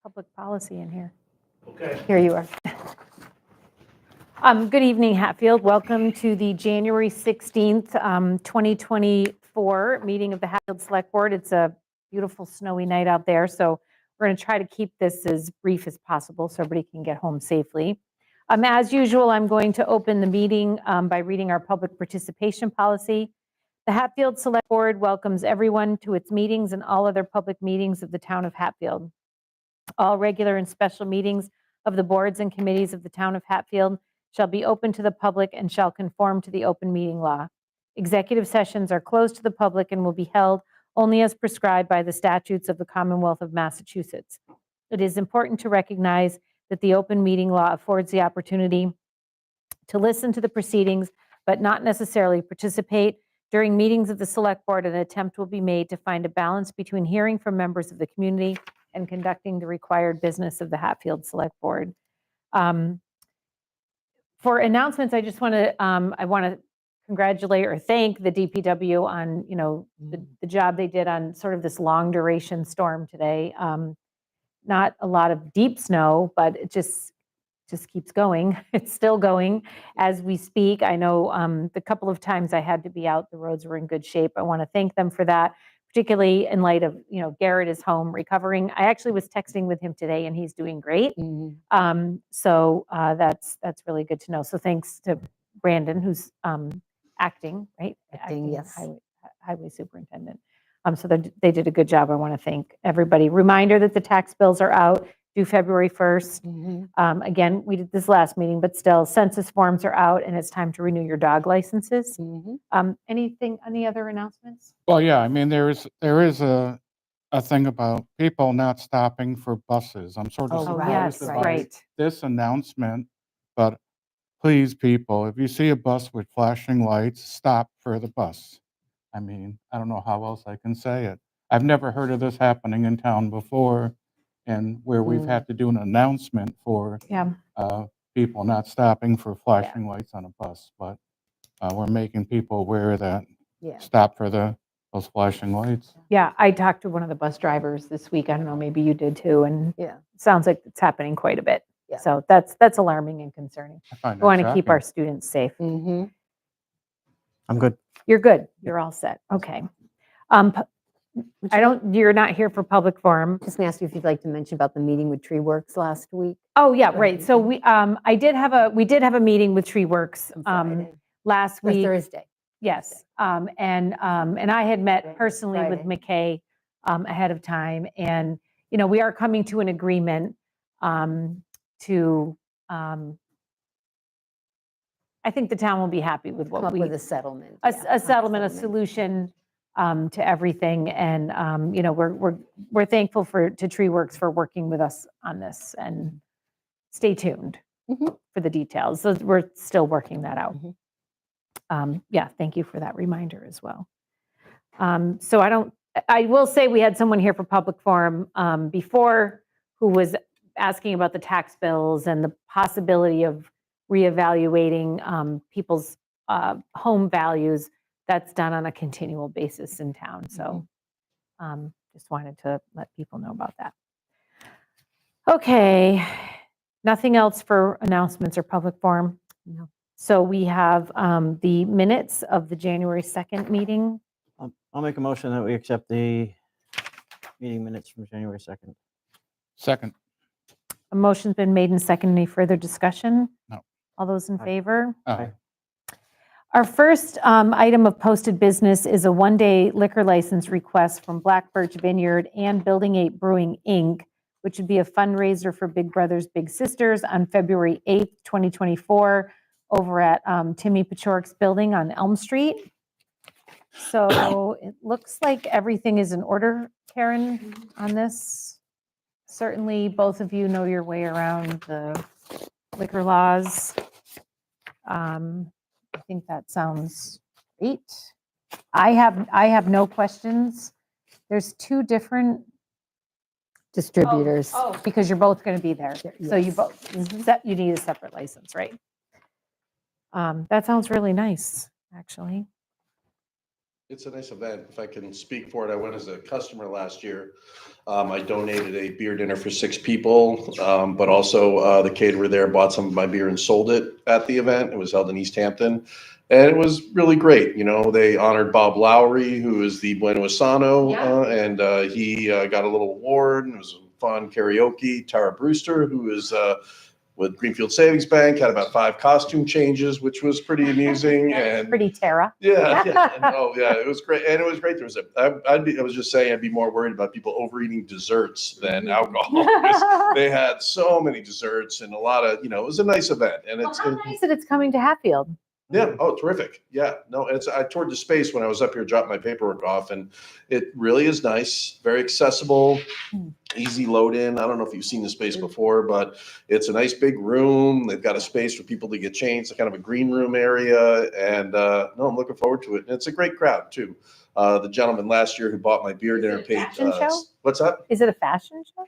public policy in here. Okay. Here you are. Good evening, Hatfield. Welcome to the January 16th, 2024 meeting of the Hatfield Select Board. It's a beautiful snowy night out there, so we're going to try to keep this as brief as possible so everybody can get home safely. As usual, I'm going to open the meeting by reading our public participation policy. The Hatfield Select Board welcomes everyone to its meetings and all other public meetings of the town of Hatfield. All regular and special meetings of the boards and committees of the town of Hatfield shall be open to the public and shall conform to the open meeting law. Executive sessions are closed to the public and will be held only as prescribed by the statutes of the Commonwealth of Massachusetts. It is important to recognize that the open meeting law affords the opportunity to listen to the proceedings, but not necessarily participate. During meetings of the Select Board, an attempt will be made to find a balance between hearing from members of the community and conducting the required business of the Hatfield Select Board. For announcements, I just want to congratulate or thank the DPW on the job they did on sort of this long duration storm today. Not a lot of deep snow, but it just keeps going. It's still going as we speak. I know the couple of times I had to be out, the roads were in good shape. I want to thank them for that, particularly in light of, Garrett is home recovering. I actually was texting with him today and he's doing great. So that's really good to know. So thanks to Brandon, who's acting, right? Acting, yes. Highway superintendent. So they did a good job. I want to thank everybody. Reminder that the tax bills are out due February 1st. Again, we did this last meeting, but still census forms are out and it's time to renew your dog licenses. Any other announcements? Well, yeah, I mean, there is a thing about people not stopping for buses. I'm sort of surprised about this announcement, but please, people, if you see a bus with flashing lights, stop for the bus. I mean, I don't know how else I can say it. I've never heard of this happening in town before, and where we've had to do an announcement for people not stopping for flashing lights on a bus, but we're making people aware that stop for those flashing lights. Yeah, I talked to one of the bus drivers this week. I don't know, maybe you did too, and it sounds like it's happening quite a bit. So that's alarming and concerning. We want to keep our students safe. I'm good. You're good. You're all set. Okay. You're not here for public forum. Just gonna ask you if you'd like to mention about the meeting with Tree Works last week. Oh, yeah, right. So we did have a meeting with Tree Works last week. Thursday. Yes. And I had met personally with McKay ahead of time. And, we are coming to an agreement I think the town will be happy with what with a settlement. A settlement, a solution to everything. And, we're thankful to Tree Works for working with us on this, and stay tuned for the details. So we're still working that out. Thank you for that reminder as well. So I will say we had someone here for public forum before who was asking about the tax bills and the possibility of reevaluating people's home values. That's done on a continual basis in town. So just wanted to let people know about that. Okay, nothing else for announcements or public forum? No. So we have the minutes of the January 2nd meeting. I'll make a motion that we accept the meeting minutes from January 2nd. Second. A motion's been made and seconded. Any further discussion? No. All those in favor? Aye. Our first item of posted business is a one-day liquor license request from Black Birch Vineyard and Building 8 Brewing, Inc., which would be a fundraiser for Big Brothers Big Sisters on February 8th, 2024, over at Timmy Pachorik's building on Elm Street. So it looks like everything is in order, Karen, on this. Certainly, both of you know your way around the liquor laws. I think that sounds great. I have no questions. There's two different Distributors. Oh, because you're both going to be there. So you Yes. both, you need a separate license, right? That sounds really nice, actually. It's a nice event. If I can speak for it, I went as a customer last year. I donated a beer dinner for 6 people, but also the caterer there bought some of my beer and sold it at the event. It was held in East Hampton. And it was really great. You know, they honored Bob Lowry, who is the Bueno Asano, and he got a little award, and it was fun karaoke. Tara Brewster, who is with Greenfield Savings Bank, had about 5 costume changes, which was pretty amusing. And Pretty Tara. yeah, it was great, and it was great. There was I was just saying, I'd be more worried about people overeating desserts than alcohol. 'Cause they had so many desserts and a lot of, it was a nice event, and Well, how nice that it's coming to Hatfield. yeah. Oh, terrific. Yeah. No, I toured the space when I was up here, dropped my paperwork off, and it really is nice, very accessible, easy load in. I don't know if you've seen the space before, but it's a nice big room. They've got a space for people to get changed, kind of a green room area. And no, I'm looking forward to it. And it's a great crowd too. The gentleman last year who bought my beer dinner paid. Fashion show? What's that? Is it a fashion show?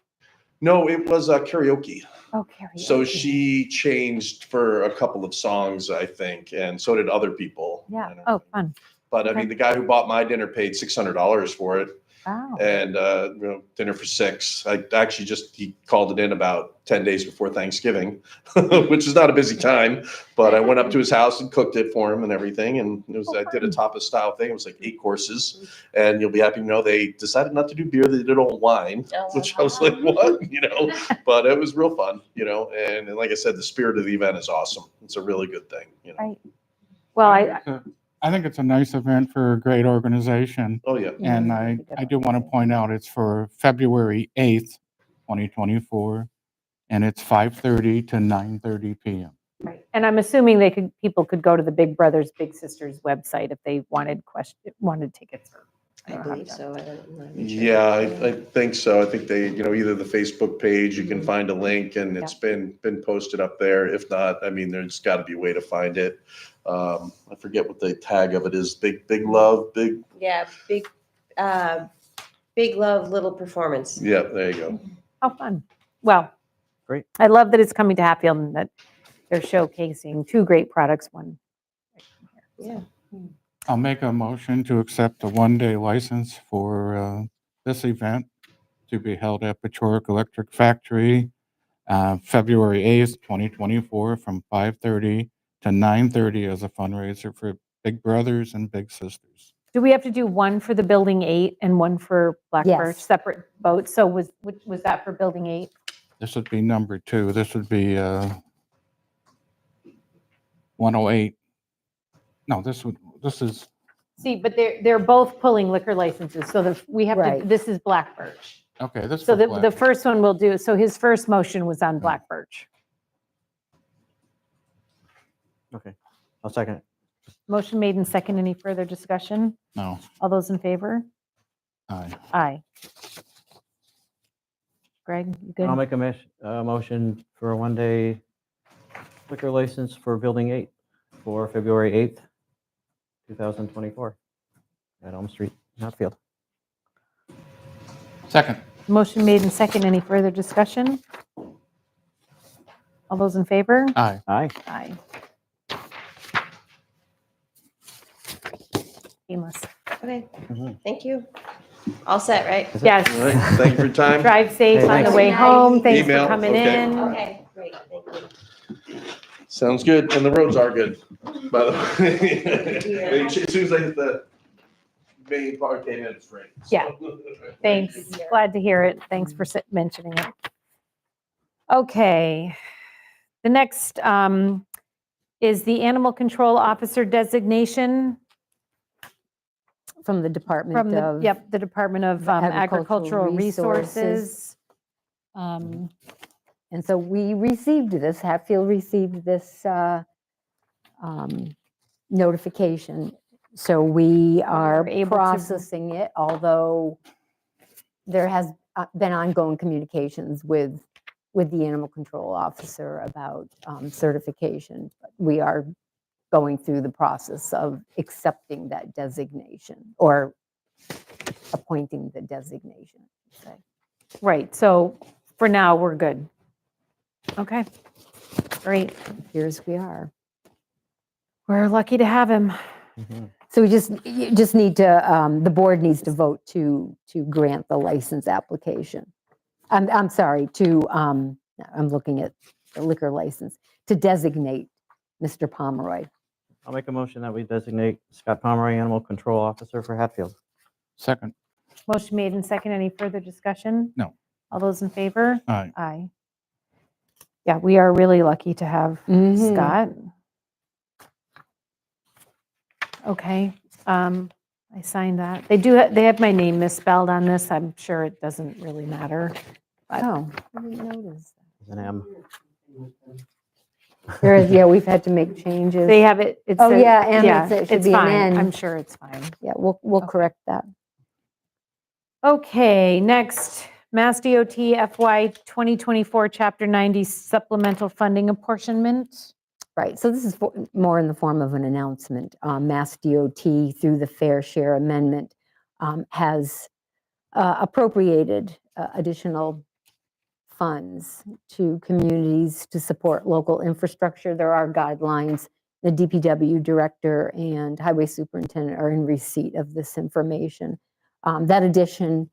No, it was karaoke. Oh, karaoke. So she changed for a couple of songs, I think, and so did other people. Yeah. Oh, fun. But I Okay. mean, the guy who bought my dinner paid $600 for it, Wow. and dinner for 6. I actually he called it in about 10 days before Thanksgiving, which is not a busy time. But I went up to his house and cooked it for him and everything, and I did a tapas style thing. It was like 8 courses, and you'll be happy to know they decided not to do beer; they did all wine, which I was like, what, But it was real fun, And like I said, the spirit of the event is awesome. It's a really good thing, Right. Well, I think it's a nice event for a great organization. Oh yeah. And I do want to point out it's for February 8th, 2024, and it's 5:30 to 9:30 p.m. right. And I'm assuming people could go to the Big Brothers Big Sisters website if they wanted tickets. I believe so. I'm not even sure. Yeah, I think so. I think they, either the Facebook page, you can find a link, and it's been posted up there. If not, I mean, there's got to be a way to find it. I forget what the tag of it is. Big love, big. Yeah, big love, little performance. Yeah, there you go. How fun. Well, Great. I love that it's coming to Hatfield and that they're showcasing 2 great products. One. Yeah. I'll make a motion to accept a one-day license for this event to be held at Pechoric Electric Factory, February 8th, 2024, from 5:30 to 9:30 as a fundraiser for Big Brothers and Big Sisters. Do we have to do one for the Building 8 and one for Black Yes. Birch, separate boats? So was that for Building 8? This would be number 2. This would be 108. No, this is, See, but they're both pulling liquor licenses, so we have to, Right. this is Black Birch. okay, this So for the Black. first one we'll do, so his first motion was on Black Birch. Okay, I'll second it. Motion made and second. Any further discussion? No, All those in favor? aye. Aye. Greg, you good? I'll make a motion for a one-day liquor license for Building 8 for February 8th, 2024 at Elm Street, Hatfield. Second, Motion made and second. Any further discussion? All those in favor? aye. Aye. Aye. Seamless. Okay, Mhm. thank you. All set, right? Is it- Yes. All right. Thank you for your time. Drive safe Hey, on the thanks. way home. Thanks for Email, coming okay. in. Okay, great, thank you. Sounds good. And the roads are good, by the way. As soon as I hit the main part, came in, it's rain. So- Yeah. Thanks. Glad to hear it. Thanks for mentioning it. Okay. The next is the Animal Control Officer designation From the Department from the, of. the Department of Agricultural Resources. And so we received this, Hatfield received this notification. So we are able to- processing it, although there has been ongoing communications with the animal control officer about certification. But we are going through the process of accepting that designation or appointing the designation. I should say. Right, so for now, we're good. Okay, great. Here's we are. We're lucky to have him. Mhm. So you just need to, the board needs to vote to grant the license application. I'm sorry, I'm looking at the liquor license, to designate Mr. Pomeroy. I'll make a motion that we designate Scott Pomeroy Animal Control Officer for Hatfield. Second. Motion made and second. Any further discussion? No. All those in favor? Aye. Aye. Yeah, we are really lucky to have Mhm. Scott. Okay, I signed that. They have my name misspelled on this. I'm sure it doesn't really matter. Oh, I didn't notice. An M. There is, yeah, we've had to make changes. They have it. It's Oh, a- yeah, and it should it's be an fine. N. I'm sure it's fine. Yeah, we'll correct that. Okay, next, Mass DOT FY 2024 Chapter 90 supplemental funding apportionment. Right, so this is more in the form of an announcement. Mass DOT, through the Fair Share Amendment, has appropriated additional funds to communities to support local infrastructure. There are guidelines. The DPW director and highway superintendent are in receipt of this information. That additional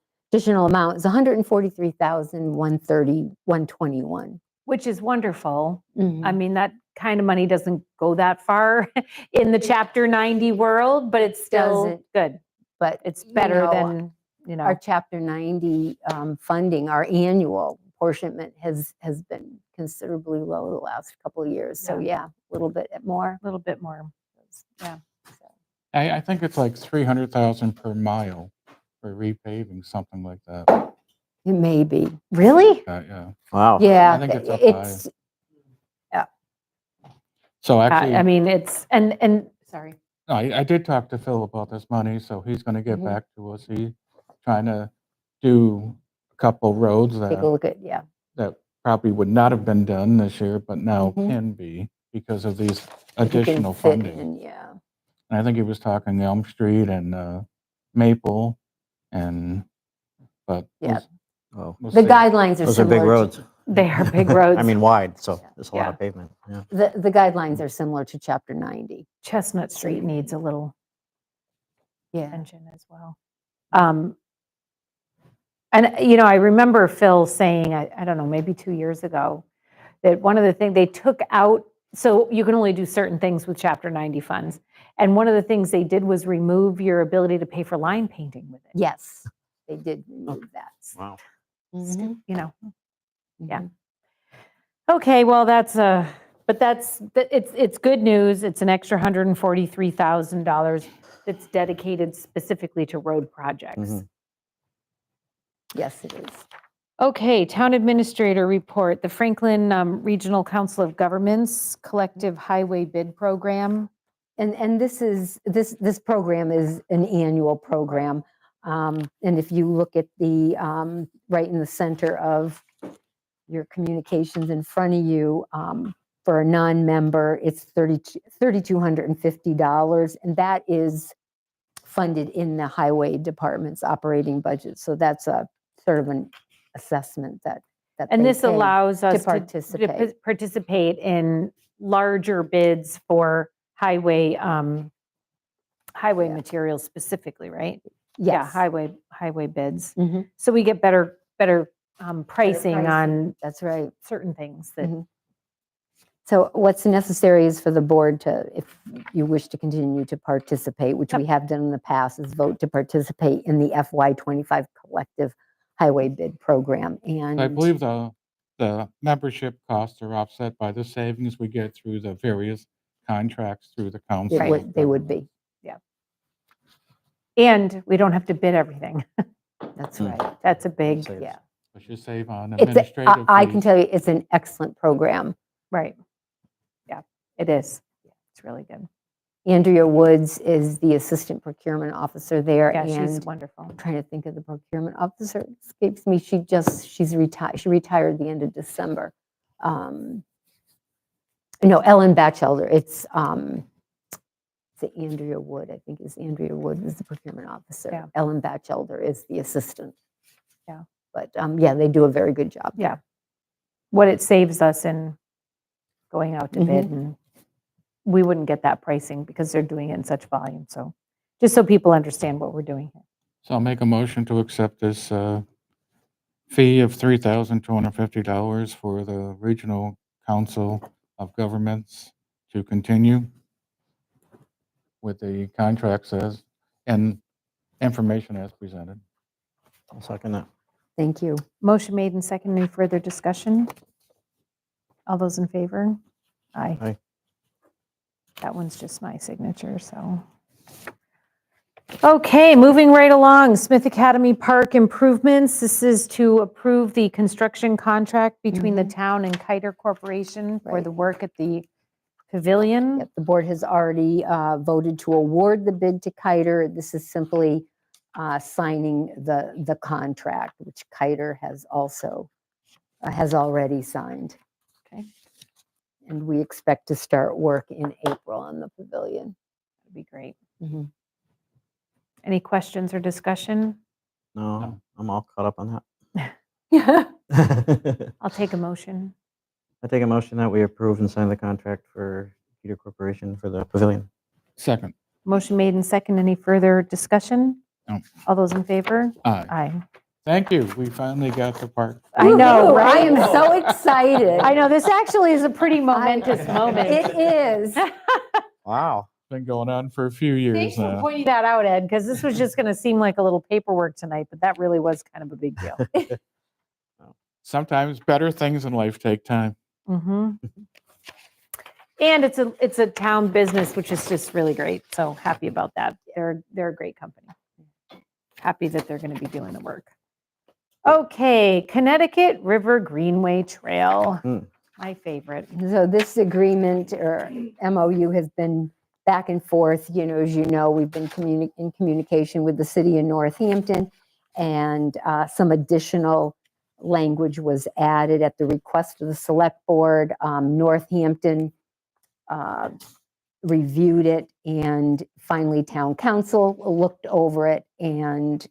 amount is $143,130,121. Which is wonderful. Mhm. I mean, that kind of money doesn't go that far in the Chapter 90 world, but it's still Doesn't. good. But It's better know, than, our Chapter 90 funding, our annual apportionment has been considerably low the last couple of years. So yeah, a little bit more. a little bit more. Yeah. So, I think it's like 300,000 per mile for repaving, something like that. it may be. Really? Yeah. Wow. Yeah, I think it's up it's, So actually, I mean, it's, and, sorry. no, I did talk to Phil about this money, so he's going to get Mhm. back to us. He's trying to do a couple roads take a that look at, yeah. probably would not have been done this year, but now Mhm. can be because of these if you can additional fit funding. in, yeah. And I think he was talking Elm Street and Maple, but Yeah. Oh, we'll The see. guidelines are those are similar. big roads. They are big roads. I mean, wide, so Yeah. there's a lot Yeah. of pavement. Yeah. The guidelines are similar to Chapter 90. Chestnut Street needs a little Yeah. attention as well. And, I remember Phil saying, I don't know, maybe 2 years ago, that one of the things they took out, so you can only do certain things with Chapter 90 funds. And one of the things they did was remove your ability to pay for line painting with it. Yes, they did remove that. Wow. Mhm. Yeah. Mhm. Okay, well, it's good news. It's an extra $143,000 that's dedicated specifically to road projects. Mhm. Yes, it is. Okay, Town Administrator Report, the Franklin Regional Council of Governments Collective Highway Bid Program. And this program is an annual program. And if you look at the, right in the center of your communications in front of you, for a non-member, it's $3,250, and that is funded in the highway department's operating budget. So that's a sort of an assessment that And they this pay allows us to participate. participate in larger bids for highway Yeah. materials specifically, right? Yeah, Yes. highway bids. Mhm. So we get better pricing pricing. on That's right. certain things that, Mhm. So what's necessary is for the board to, if you wish to continue to participate, which we have done in the past, is vote to participate in the FY '25 collective highway bid program. And I believe the membership costs are offset by the savings we get through the various contracts through the council. they would be. and we don't have to bid everything. That's Mm. right. That's a big, Saves. Yeah. But you save on It's, administrative I can fees. tell you, it's an excellent program. right. Yeah, it is. It's really good. Andrea Woods is the assistant procurement officer there. Yeah, she's and wonderful. I'm trying to think of the procurement officer. It escapes me. She's retired. She retired the end of December. No, Ellen Batchelder. It's Andrea Wood. I think is Andrea Wood is the procurement officer. Yeah. Ellen Batchelder is the assistant. Yeah. But yeah, they do a very good job. Yeah. What it saves us in going out to bid, and we wouldn't get that pricing because they're doing it in such volume. So just so people understand what we're doing here. So I'll make a motion to accept this fee of $3,250 for the Regional Council of Governments to continue with the contracts as, and information as presented. I'll second that. Thank you. Motion made and second. Any further discussion? All those in favor? Aye. Aye. That one's just my signature, so. Okay, moving right along, Smith Academy Park improvements. This is to approve the construction contract between the town and Kiter Corporation for Right. the work at the pavilion. Yep, the board has already voted to award the bid to Kiter. This is simply signing the contract, which Kiter has also, has already signed. Okay. And we expect to start work in April on the pavilion. That'd be great. Mhm. Any questions or discussion? No, I'm all caught up on Yeah. that. I'll take a motion. I take a motion that we approve and sign the contract for Peter Corporation for the pavilion. Second. Motion made and second. Any further discussion? No. All those in favor? Aye. Aye. Thank you. We finally got the park. I know, Woohoo, I am right? so excited. I know, this actually is a pretty momentous moment. It is. Wow. Been going on for a few years Thanks for now. pointing that out, Ed, because this was just going to seem like a little paperwork tonight, but that really was kind of a big deal. Sometimes better things in life take time. Mhm. And it's a town business, which is just really great. So happy about that. They're a great company. Happy that they're going to be doing the work. Okay, Connecticut River Greenway Trail, my favorite. So this agreement or MOU has been back and forth, as you know, we've been in communication with the city of Northampton, and some additional language was added at the request of the select board. Northampton reviewed it, and finally town council looked over it, and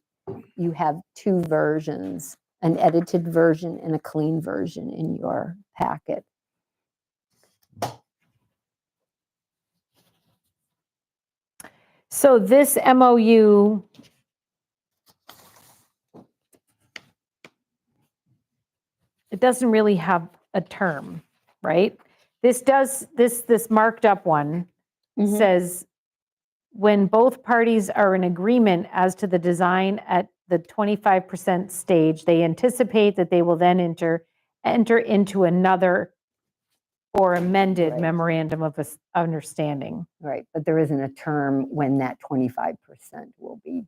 you have two versions, an edited version and a clean version in your packet. So this MOU, it doesn't really have a term, right? This marked up one Mhm. says, when both parties are in agreement as to the design at the 25% stage, they anticipate that they will then enter into another or amended Right. memorandum of understanding. Right, but there isn't a term when that 25% will be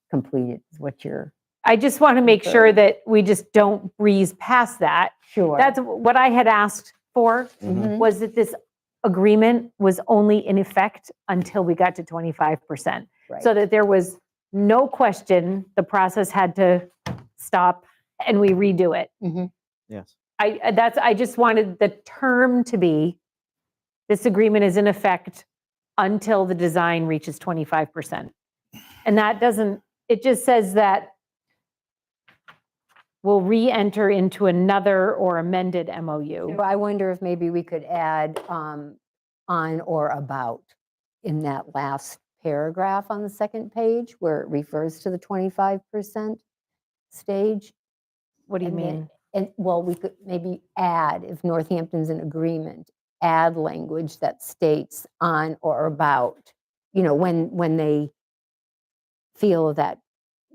completed, is what you're. I just want to make sure Confirmed. that we just don't breeze past that. Sure. That's what I had asked for, Mhm. was that this agreement was only in effect until we got to 25%. So Right. that there was no question, the process had to stop and we redo it. Mhm. Yes. I just wanted the term to be, this agreement is in effect until the design reaches 25%. And that doesn't, it just says that we'll re-enter into another or amended MOU. So I wonder if maybe we could add on or about in that last paragraph on the second page where it refers to the 25% stage. What do you And then- mean? And, well, we could maybe add, if Northampton's in agreement, add language that states on or about, when they feel that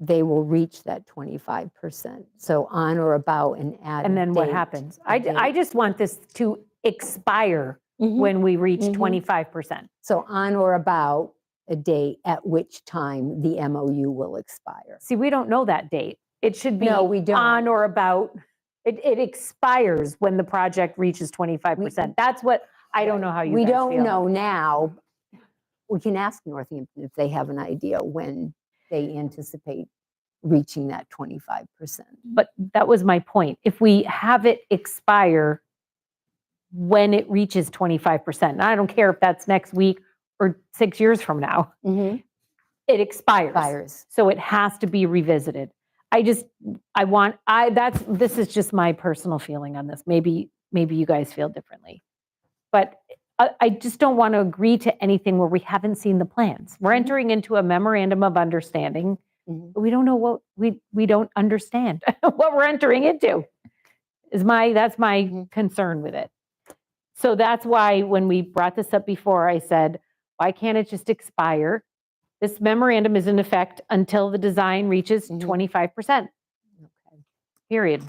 they will reach that 25%. So on or about and add. And a then what date, happens? a I date. just want this to expire Mhm. when we reach Mhm. 25%. So on or about a date at which time the MOU will expire. See, we don't know that date. It should be No, we on don't. or about, it expires when the project reaches 25%. That's what, I don't know how you We guys don't feel. know now. We can ask Northampton if they have an idea when they anticipate reaching that 25%. But that was my point. If we have it expire when it reaches 25%, and I don't care if that's next week or 6 years from now, Mhm. it expires. Expires. So it has to be revisited. This is just my personal feeling on this. Maybe you guys feel differently. But I just don't want to agree to anything where we haven't seen the plans. We're Mhm. entering into a memorandum of understanding, Mhm. but we don't know what, we don't understand what we're entering into. That's my Mhm. concern with it. So that's why when we brought this up before, I said, why can't it just expire? This memorandum is in effect until the design reaches Mhm. 25%, Okay. period.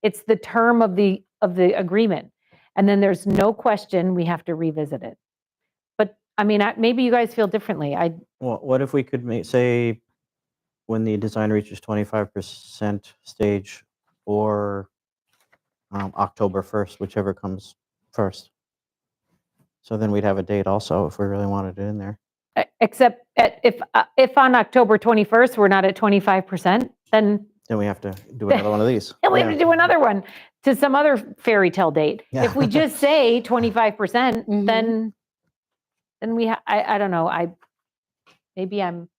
It's the term of the agreement. And then there's no question we have to revisit it. But I mean, maybe you guys feel differently. Well, what if we could say when the design reaches 25% stage or October 1st, whichever comes first. So then we'd have a date also if we really wanted it in there. Except if on October 21st, we're not at 25%, then Then we have to do another one of these. we have to do another one to some other fairy tale date. Yeah. If we just say 25%, Mhm. then I don't know, maybe I'm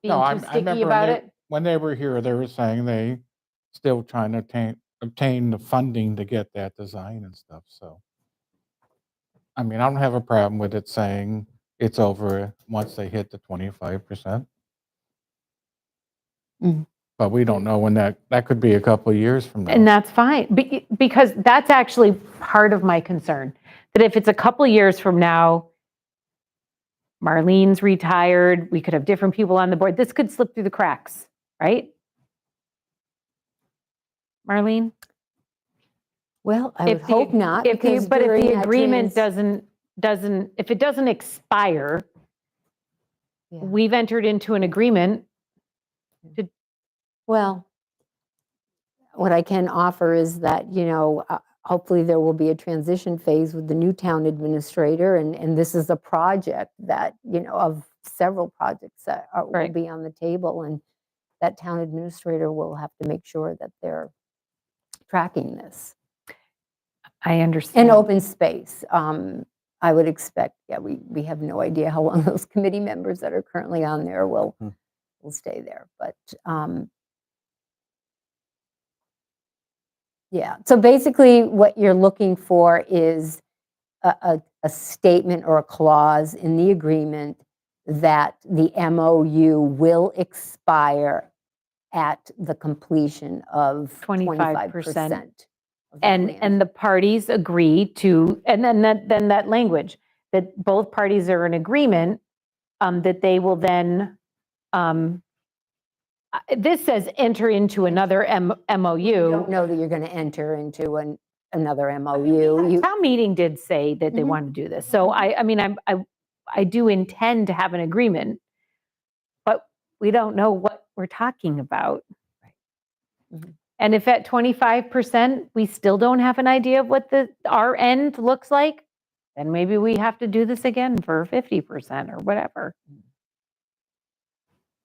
being No, too sticky about it. when they were here, they were saying they still trying to obtain the funding to get that design and stuff, so. I mean, I don't have a problem with it saying it's over once they hit the 25%. Mhm. But we don't know when that could be a couple of years from And now. that's fine, because that's actually part of my concern, that if it's a couple years from now, Marlene's retired, we could have different people on the board, this could slip through the cracks, right? Marlene? Well, I would If the- hope not, if the- because But if during the that agreement trans- doesn't, if it doesn't expire, Yeah. we've entered into an agreement. Well, what I can offer is that, hopefully there will be a transition phase with the new town administrator, and this is a project that, of several projects that will Right. be on the table, and that town administrator will have to make sure that they're tracking this. I understand. And open space, I would expect, we have no idea how long those committee members that are currently on there will stay there, but, yeah, so basically what you're looking for is a statement or a clause in the agreement that the MOU will expire at the completion of 25%. of the And plan. the parties agree to, and then that language, that both parties are in agreement, that they will then, this says enter into another You MOU. don't know that you're going to enter into another MOU. Town meeting did say that they Mhm. want to do this. So I mean, I do intend to have an agreement, but we don't know what we're talking about. Mhm. And if at 25%, we still don't have an idea of what our end looks like, then maybe we have to do this again for 50% or whatever.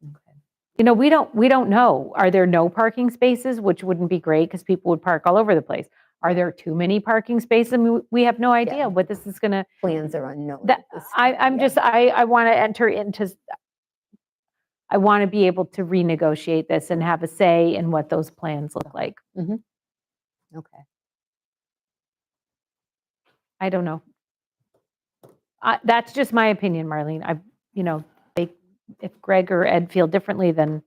Okay. We don't know. Are there no parking spaces, which wouldn't be great because people would park all over the place? Are there too many parking spaces? I mean, we have no idea what this is going to, Plans are unknown. at this I'm point, just, I want to enter into, I want to be able to renegotiate this and have a say in what those plans look like. yeah. Okay. I don't know. That's just my opinion, Marlene. If Greg or Ed feel differently, then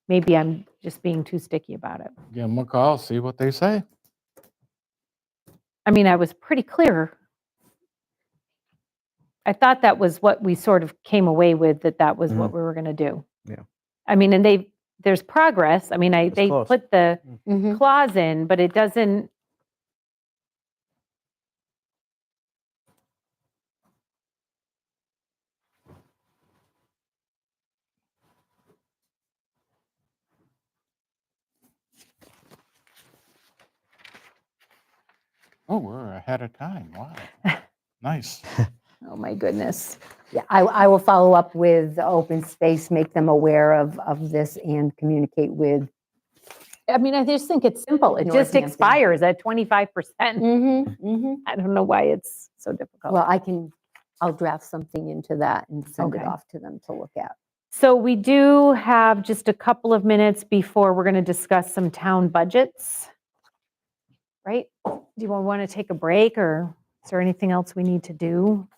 maybe I'm just being too sticky about it. Give them a call, see what they say. I mean, I was pretty clear. I thought that was what we sort of came away with, that was what we were going to do. Yeah. I mean, and there's progress. I mean, they close. put the Mhm. clause in, but it doesn't. Oh, we're ahead of time. Wow. Nice. Oh my goodness. Yeah, I will follow up with open space, make them aware of this and communicate with. I mean, I just think it's simple. It just Northampton. expires at 25%. Mm-hmm. I don't know why it's so difficult. Well, I'll draft something into that and send it Okay. off to them to look at. So we do have just a couple of minutes before we're going to discuss some town budgets. Right? Do you want to take a break or? Is there anything else we need to do?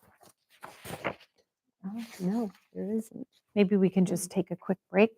Oh, no, there isn't. Maybe we can just take a quick break.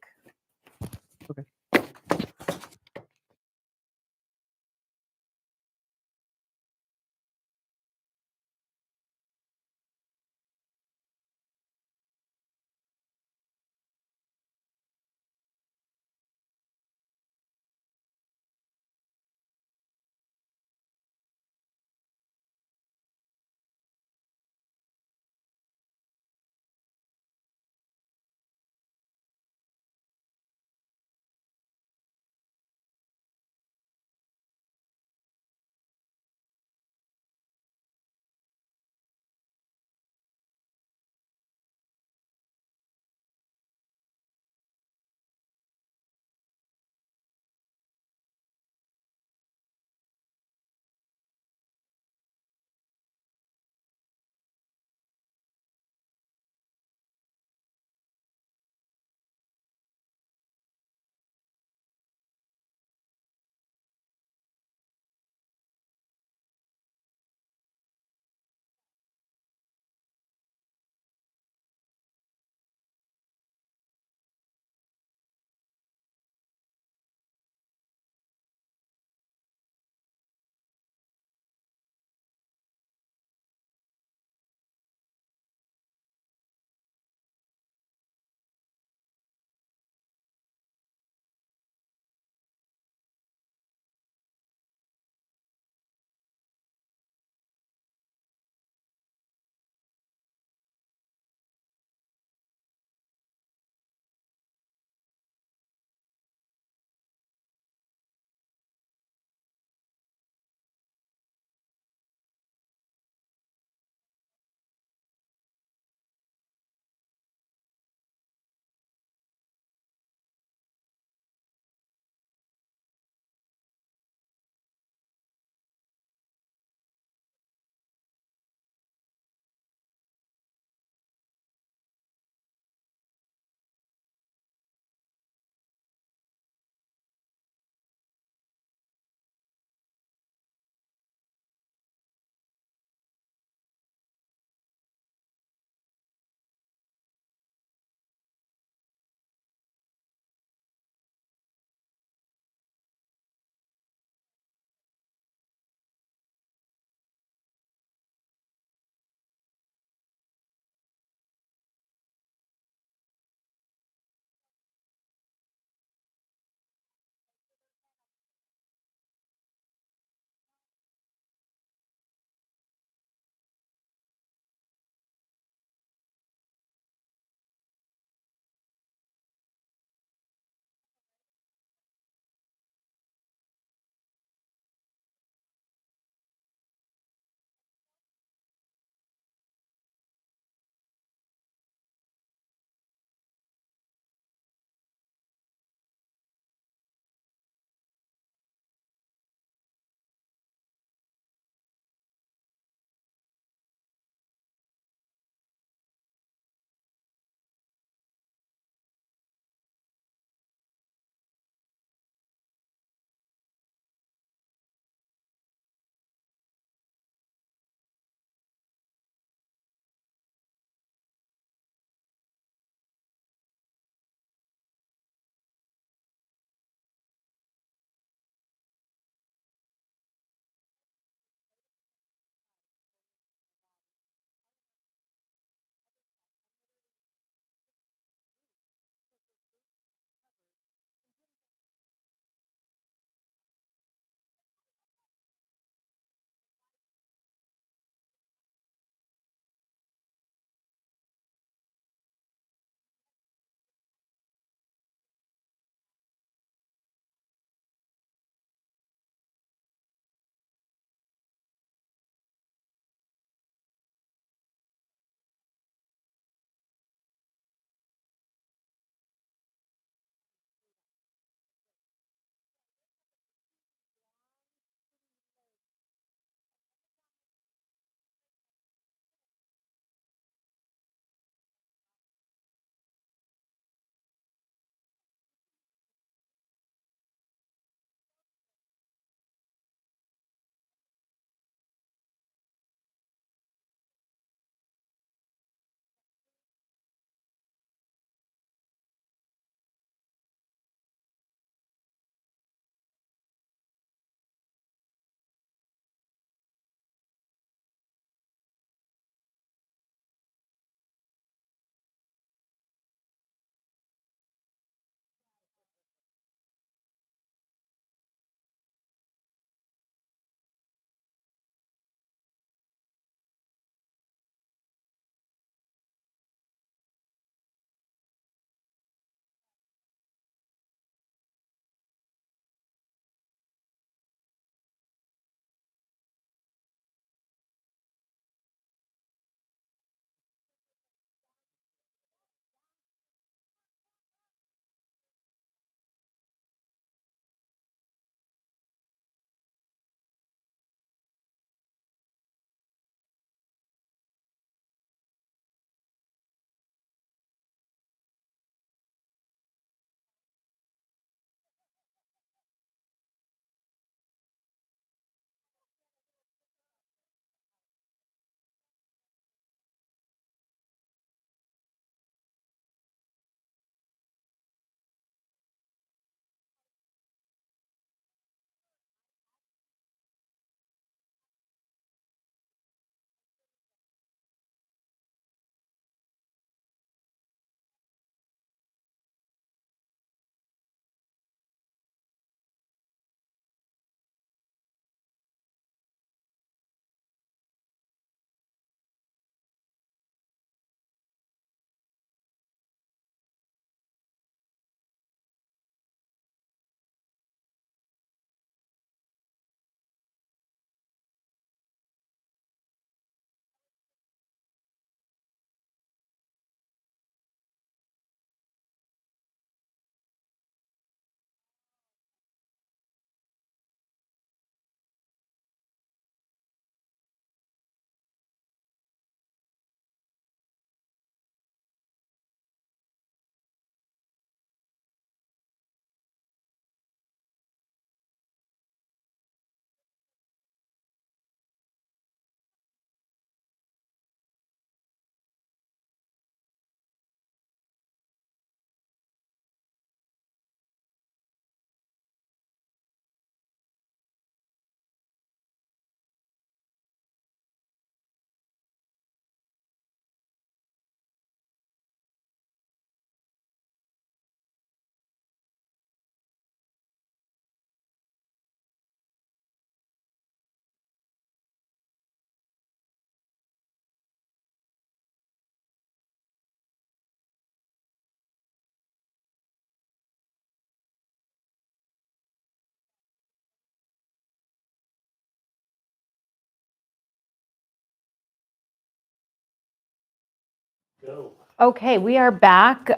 Okay, we are back.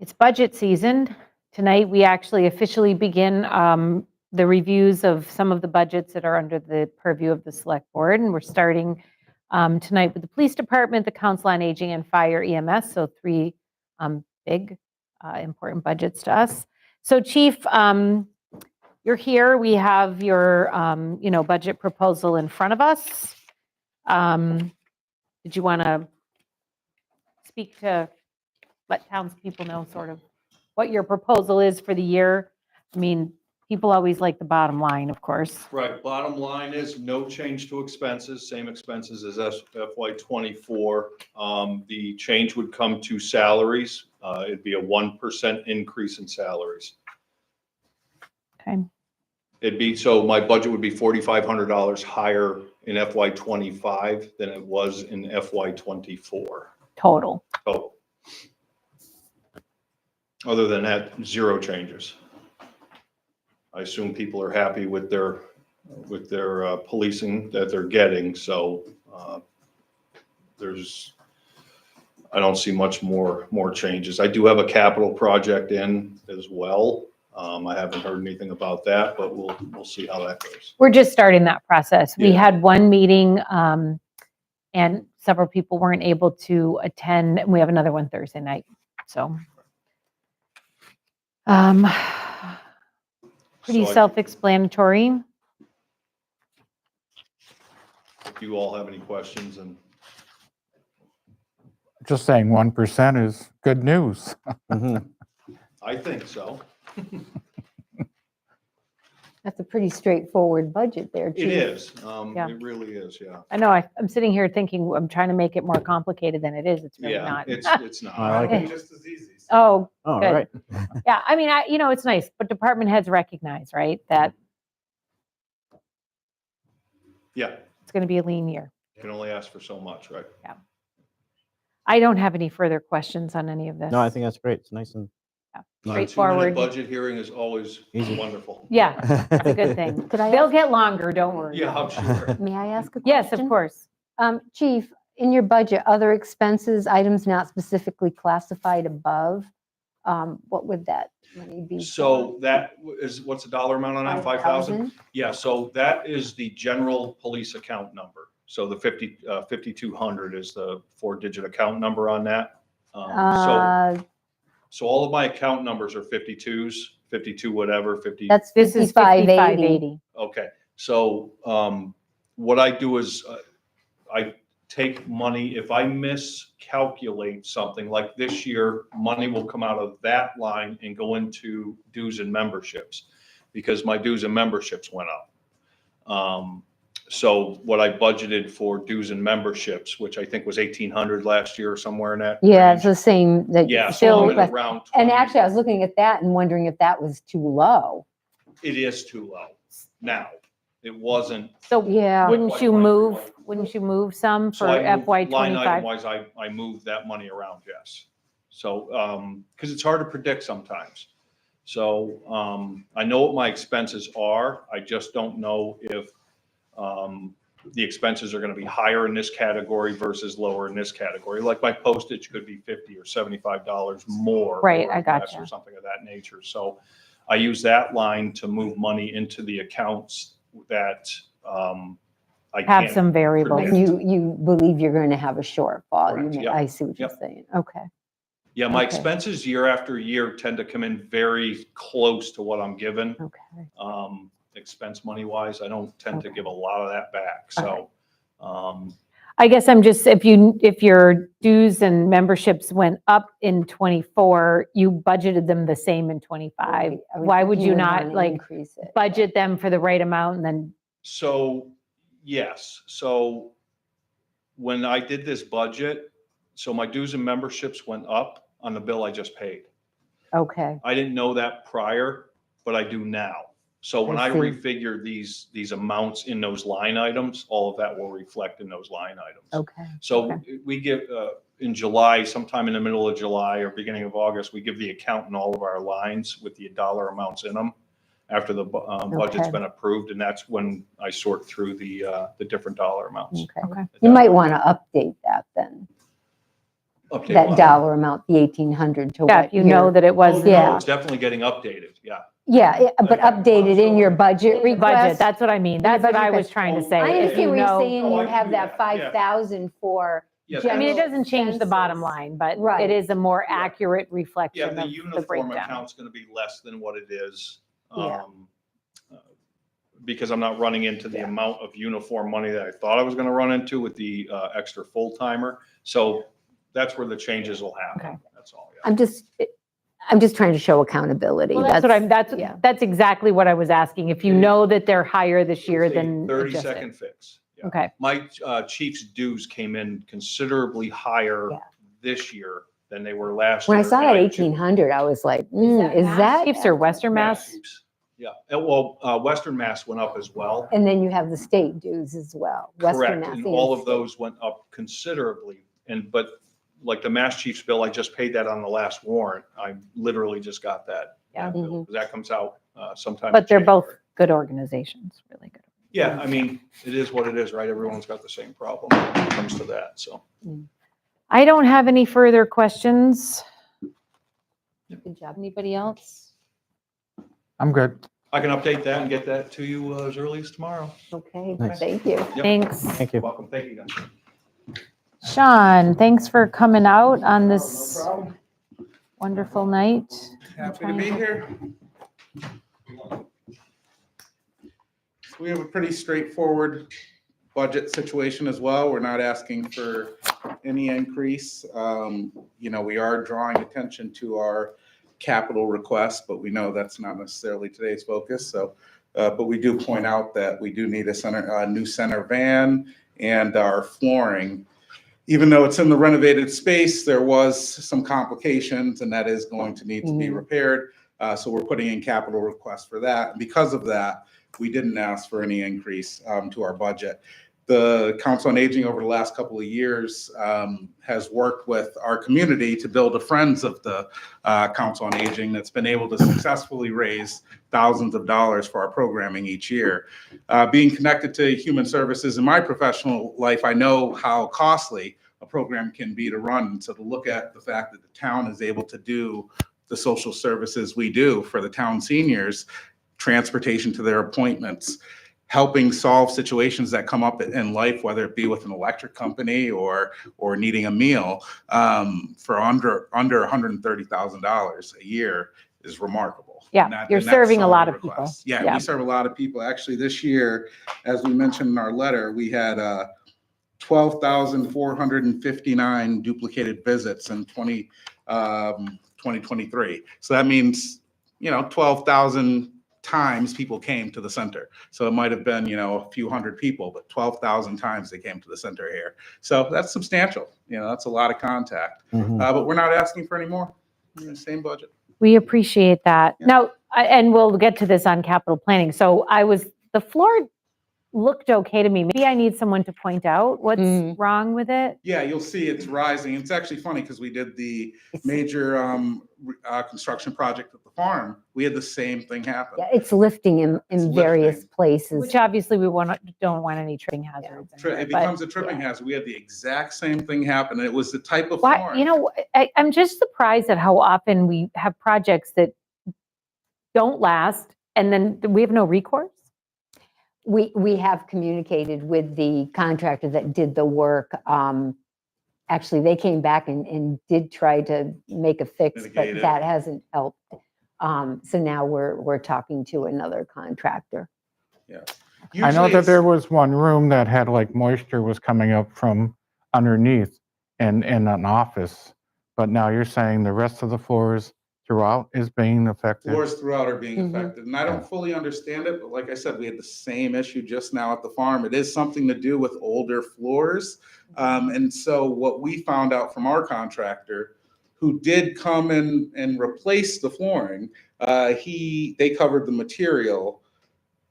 It's budget season. Tonight, we actually officially begin the reviews of some of the budgets that are under the purview of the Select Board. And we're starting tonight with the Police Department, the Council on Aging, and Fire EMS. So 3 big, important budgets to us. So Chief, you're here. We have your, budget proposal in front of us. Did you want to speak to, let townspeople know sort of what your proposal is for the year? I mean, people always like the bottom line, of course. Right, bottom line is no change to expenses, same expenses as FY '24. The change would come to salaries. It'd be a 1% increase in salaries. Okay. So my budget would be $4,500 higher in FY '25 than it was in FY '24. Total. Total. Other than that, 0 changes. I assume people are happy with their policing that they're getting, so I don't see much more changes. I do have a capital project in as well. I haven't heard anything about that, but we'll see how that goes. We're just starting that process. We Yeah. had one meeting and several people weren't able to attend. We have another one Thursday night, so. Pretty So I- self-explanatory. If you all have any questions, and Just saying 1% is good news. Mhm. I think so. That's a pretty straightforward budget there, It Chief. is. Yeah. It really is, yeah. I know, I'm sitting here thinking, I'm trying to make it more complicated than it is. It's really Yeah, not. it's not. I like it. Just as easy. Oh, All Good. right. yeah, I mean, it's nice, but department heads recognize, right, that Yeah, it's going to be a lean year. you can only ask for so much, right? I don't have any further questions on any of this. No, I think that's great. It's nice and Straightforward. Budget hearing is always Easy. wonderful. Yeah, that's a good thing. Could I They'll ask- get longer, don't worry. Yeah, I'm sure. May I ask a question? Yes, of course. Chief, in your budget, other expenses, items not specifically classified above, what would that money be? So that is, what's the dollar amount on that? 5,000? 5,000? Yeah, so that is the general police account number. So the 5,200 is the 4-digit account number on that. So all of my account numbers are 52s, 52 whatever, 50. That's This is 5580. 5580. Okay, so what I do is I take money, if I miscalculate something, like this year, money will come out of that line and go into dues and memberships, because my dues and memberships went up. So what I budgeted for dues and memberships, which I think was 1,800 last year or somewhere in that. Yeah, range. it's the same that. Yeah, so still, I'm at around 20. and actually, I was looking at that and wondering if that was too low. It is too low now. It wasn't. So Yeah. wouldn't you move some for So I moved- FY Line '25? item wise, I moved that money around, yes. So, because it's hard to predict sometimes. So I know what my expenses are. I just don't know if the expenses are going to be higher in this category versus lower in this category. Like my postage could be $50 or $75 more. Right, or I less gotcha. Or something of that nature. So I use that line to move money into the accounts that I Have can't. some variables. predict. You believe you're going to have a shortfall. Correct, yep, I see what you're yep. saying. Okay. Yeah, my Okay. expenses year after year tend to come in very close to what I'm given. Okay. Expense money wise, I don't tend to Okay. give a lot of that back. So, I guess I'm just, if your dues and memberships went up in '24, you budgeted them the same in '25. I Why think would you not wanna like increase it. budget them for the right amount and then, so yes, so when I did this budget, so my dues and memberships went up on the bill I just paid. Okay. I didn't know that prior, but I do now. So when I I see. refigure these amounts in those line items, all of that will reflect in those line items. Okay. So we give, in July, sometime in the middle of July or beginning of August, we give the accountant all of our lines with the dollar amounts in them after the budget's Okay. been approved, and that's when I sort through the different dollar amounts. Okay. Okay. You might want to update that then. Update that what? dollar amount, the 1,800 to Yeah, what if you know you're- that it was. Oh, Yeah. no, it's definitely getting updated, yeah. Yeah, but updated in your budget Budget, request. that's what I mean. your That's what budget I was request. trying to Oh, say. I If understand you what you're know, saying, No, you I can have do that that, yeah. 5,000 for Yeah, I mean, it general doesn't change the bottom expenses. line, but Right. it is a more Yeah. accurate Yeah, reflection the of the uniform breakdown. account's gonna be less than what it is. Yeah. Because I'm not running into the Yeah. amount of uniform money that I thought I was gonna run into with the extra full-timer. So that's where the changes will happen. Okay. That's all, yeah. I'm just trying to show accountability. Well, that's what I'm, yeah. that's exactly what I was asking. If you know that they're higher this year, It's a then adjust 30-second it. fix. Yeah. Okay. My chief's dues came in considerably higher Yeah. this year than they were last year. When I saw and that do- 1,800, I was like, is that? Chiefs or Western Mass? Chiefs. Yeah, well, Western Mass went up as well. And then you have the state dues as well. Western Correct, Mass and and all of state. those went up considerably. But like the Mass Chiefs bill, I just paid that on the last warrant. I literally just got that. Yeah. bill, Mhm. 'cause that comes out sometime. in But they're both January. good organizations, really good. Yeah, I mean, it is what it is, right? Everyone's got the same problem when it comes to that, so. I don't have any further questions. Good job. Anybody else? I'm good. I can update that and get that to you as early as tomorrow. Okay, Nice. thank you. Yep. Thanks. Thank you. You're welcome, thank you guys. Sean, thanks for coming out on this wonderful night. Happy to be here. We have a pretty straightforward budget situation as well. We're not asking for any increase. We are drawing attention to our capital requests, but we know that's not necessarily today's focus. So, but we do point out that we do need a new center van and our flooring. Even though it's in the renovated space, there was some complications and that is going to need to be repaired. So we're putting in capital requests for that. And because of that, we didn't ask for any increase to our budget. The Council on Aging over the last couple of years has worked with our community to build a Friends of the Council on Aging that's been able to successfully raise thousands of dollars for our programming each year. Being connected to human services in my professional life, I know how costly a program can be to run. So to look at the fact that the town is able to do the social services we do for the town seniors, transportation to their appointments, helping solve situations that come up in life, whether it be with an electric company or needing a meal, for under $130,000 a year is remarkable. Yeah, And you're and that's serving a some lot the of people. requests. Yeah, Yeah. we serve a lot of people. Actually, this year, as we mentioned in our letter, we had 12,459 duplicated visits in 2023. So that means, 12,000 times people came to the center. So it might have been, a few hundred people, but 12,000 times they came to the center here. So that's substantial. That's a lot of contact. Mhm. But we're not asking for any more. Same budget. We appreciate that. Yeah. Now, and we'll get to this on capital planning. So the floor looked okay to me. Maybe I need someone to point out what's wrong with it. Yeah, you'll see it's rising. It's actually funny because we did the major construction project at the farm. We had the same thing happen. Yeah, it's lifting in It's various lifting. places. Which obviously we don't want any tripping hazards. in there, It but becomes a tripping hazard. We had the exact same thing happen. And it was the type of why, flooring. I'm just surprised at how often we have projects that don't last and then we have no recourse. We have communicated with the contractor that did the work. Actually, they came back and did try to make a fix, but Mitigate it. that hasn't helped. So now we're talking to another contractor. Yeah. I know Usually that there it's- was one room that had like moisture was coming up from underneath in an office. But now you're saying the rest of the floors throughout is being affected? Floors throughout are being Mhm. affected, and I don't fully understand it, but like I said, we had the same issue just now at the farm. It is something to do with older floors. And so what we found out from our contractor, who did come and replace the flooring, they covered the material,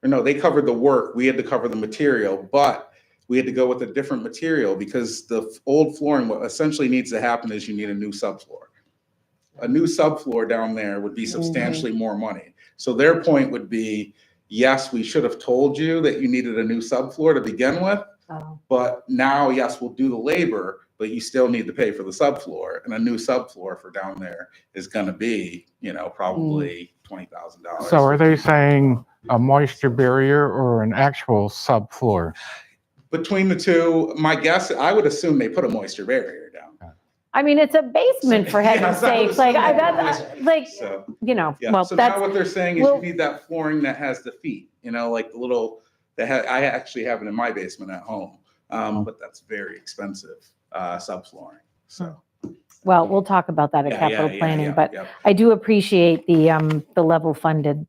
or no, they covered the work. We had to cover the material, but we had to go with a different material because the old flooring, what essentially needs to happen is you need a new subfloor. A new subfloor down there would be substantially more money. So their point would be, yes, we should have told you that you needed a new subfloor to begin with, Oh. but now, yes, we'll do the labor, but you still need to pay for the subfloor, and a new subfloor for down there is gonna be, probably $20,000. So are they saying a moisture barrier or an actual subfloor? Between the two, my guess, I would assume they put a moisture barrier down. I mean, it's a basement for heaven's Yes, I would sakes, like, assume I, that. that, like, So, well, yeah, so that's, now what they're saying is well- you need that flooring that has the feet, like the little, I actually have it in my basement at home. But that's very expensive, subflooring, so. well, we'll talk about that at Yeah, capital yeah, planning, yeah, but yeah. I do appreciate the level funded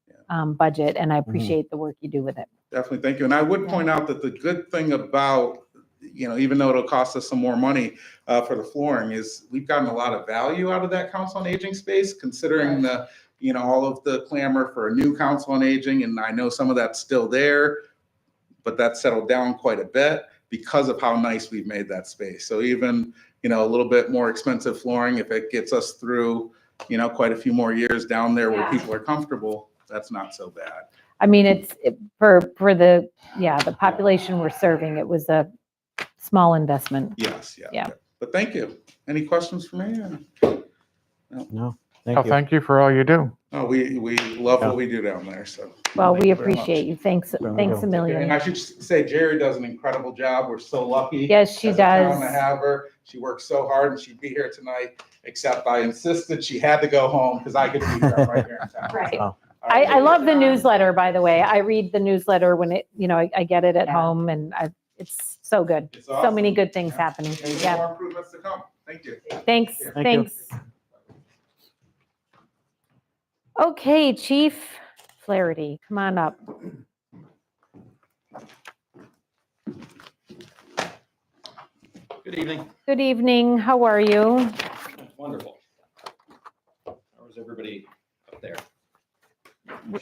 budget, and I appreciate the work you do with it. Definitely, thank you. And I would point out that the good thing about, even though it'll cost us some more money for the flooring, is we've gotten a lot of value out of that council on aging space, considering the, all of the clamor for a new council on aging. And I know some of that's still there, but that's settled down quite a bit because of how nice we've made that space. So even, a little bit more expensive flooring, if it gets us through, quite a few more years down there where people are comfortable, that's not so bad. I mean, for the population we're serving, it was a small investment. Yes, yeah. Yeah. But thank you. Any questions for me? No, Oh, thank you. thank you for all you do. Oh, we love what we do down there, so. Well, thank we you very much. appreciate you. Thanks a And million. I should say Jerry does an incredible job. We're so lucky. Yes, she as a town does. To have her. She works so hard and she'd be here tonight, except I insisted she had to go home because I could be here right here in town. Right. Oh. I love the newsletter, by the way. I read the newsletter when I get it at Yeah. home, and it's so good. It's So many awesome. good things Yeah. happening. And Yeah. more improvements to come. Thank you. Thanks, Yeah. Thank you. thanks. Okay, Chief Flaherty, come on up. Good evening. Good evening, how are you? Wonderful. How is everybody up there?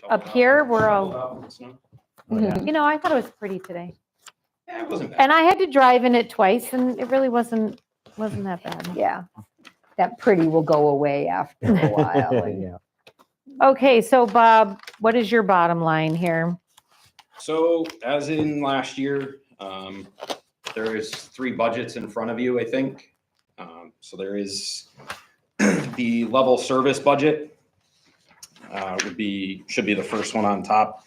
Up here, we're Shoveled all, out in the snow? I thought it was pretty today. Yeah, it wasn't bad. And I had to drive in it twice, and it really wasn't that bad. Yeah, that pretty will go away after a while. and- Yeah. Okay, so Bob, what is your bottom line here? So as in last year, there is 3 budgets in front of you, I think. So there is the level service budget should be the first one on top.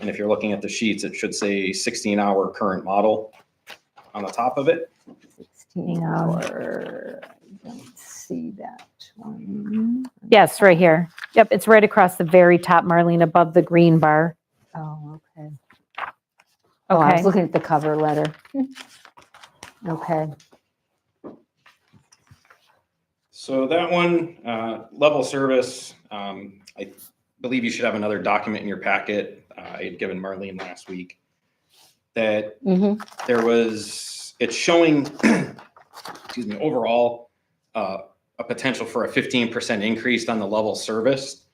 And if you're looking at the sheets, it should say 16-hour current model on the top of it. 16-hour, I don't see that one. Yes, right here. Yep, it's right across the very top, Marlene, above the green bar. Oh, okay. Oh, I Okay. was looking at the cover letter. Okay. So that one, level service, I believe you should have another document in your packet. I had given Marlene last week that there was, it's showing, excuse me, overall, a potential for a 15% increase on the level service.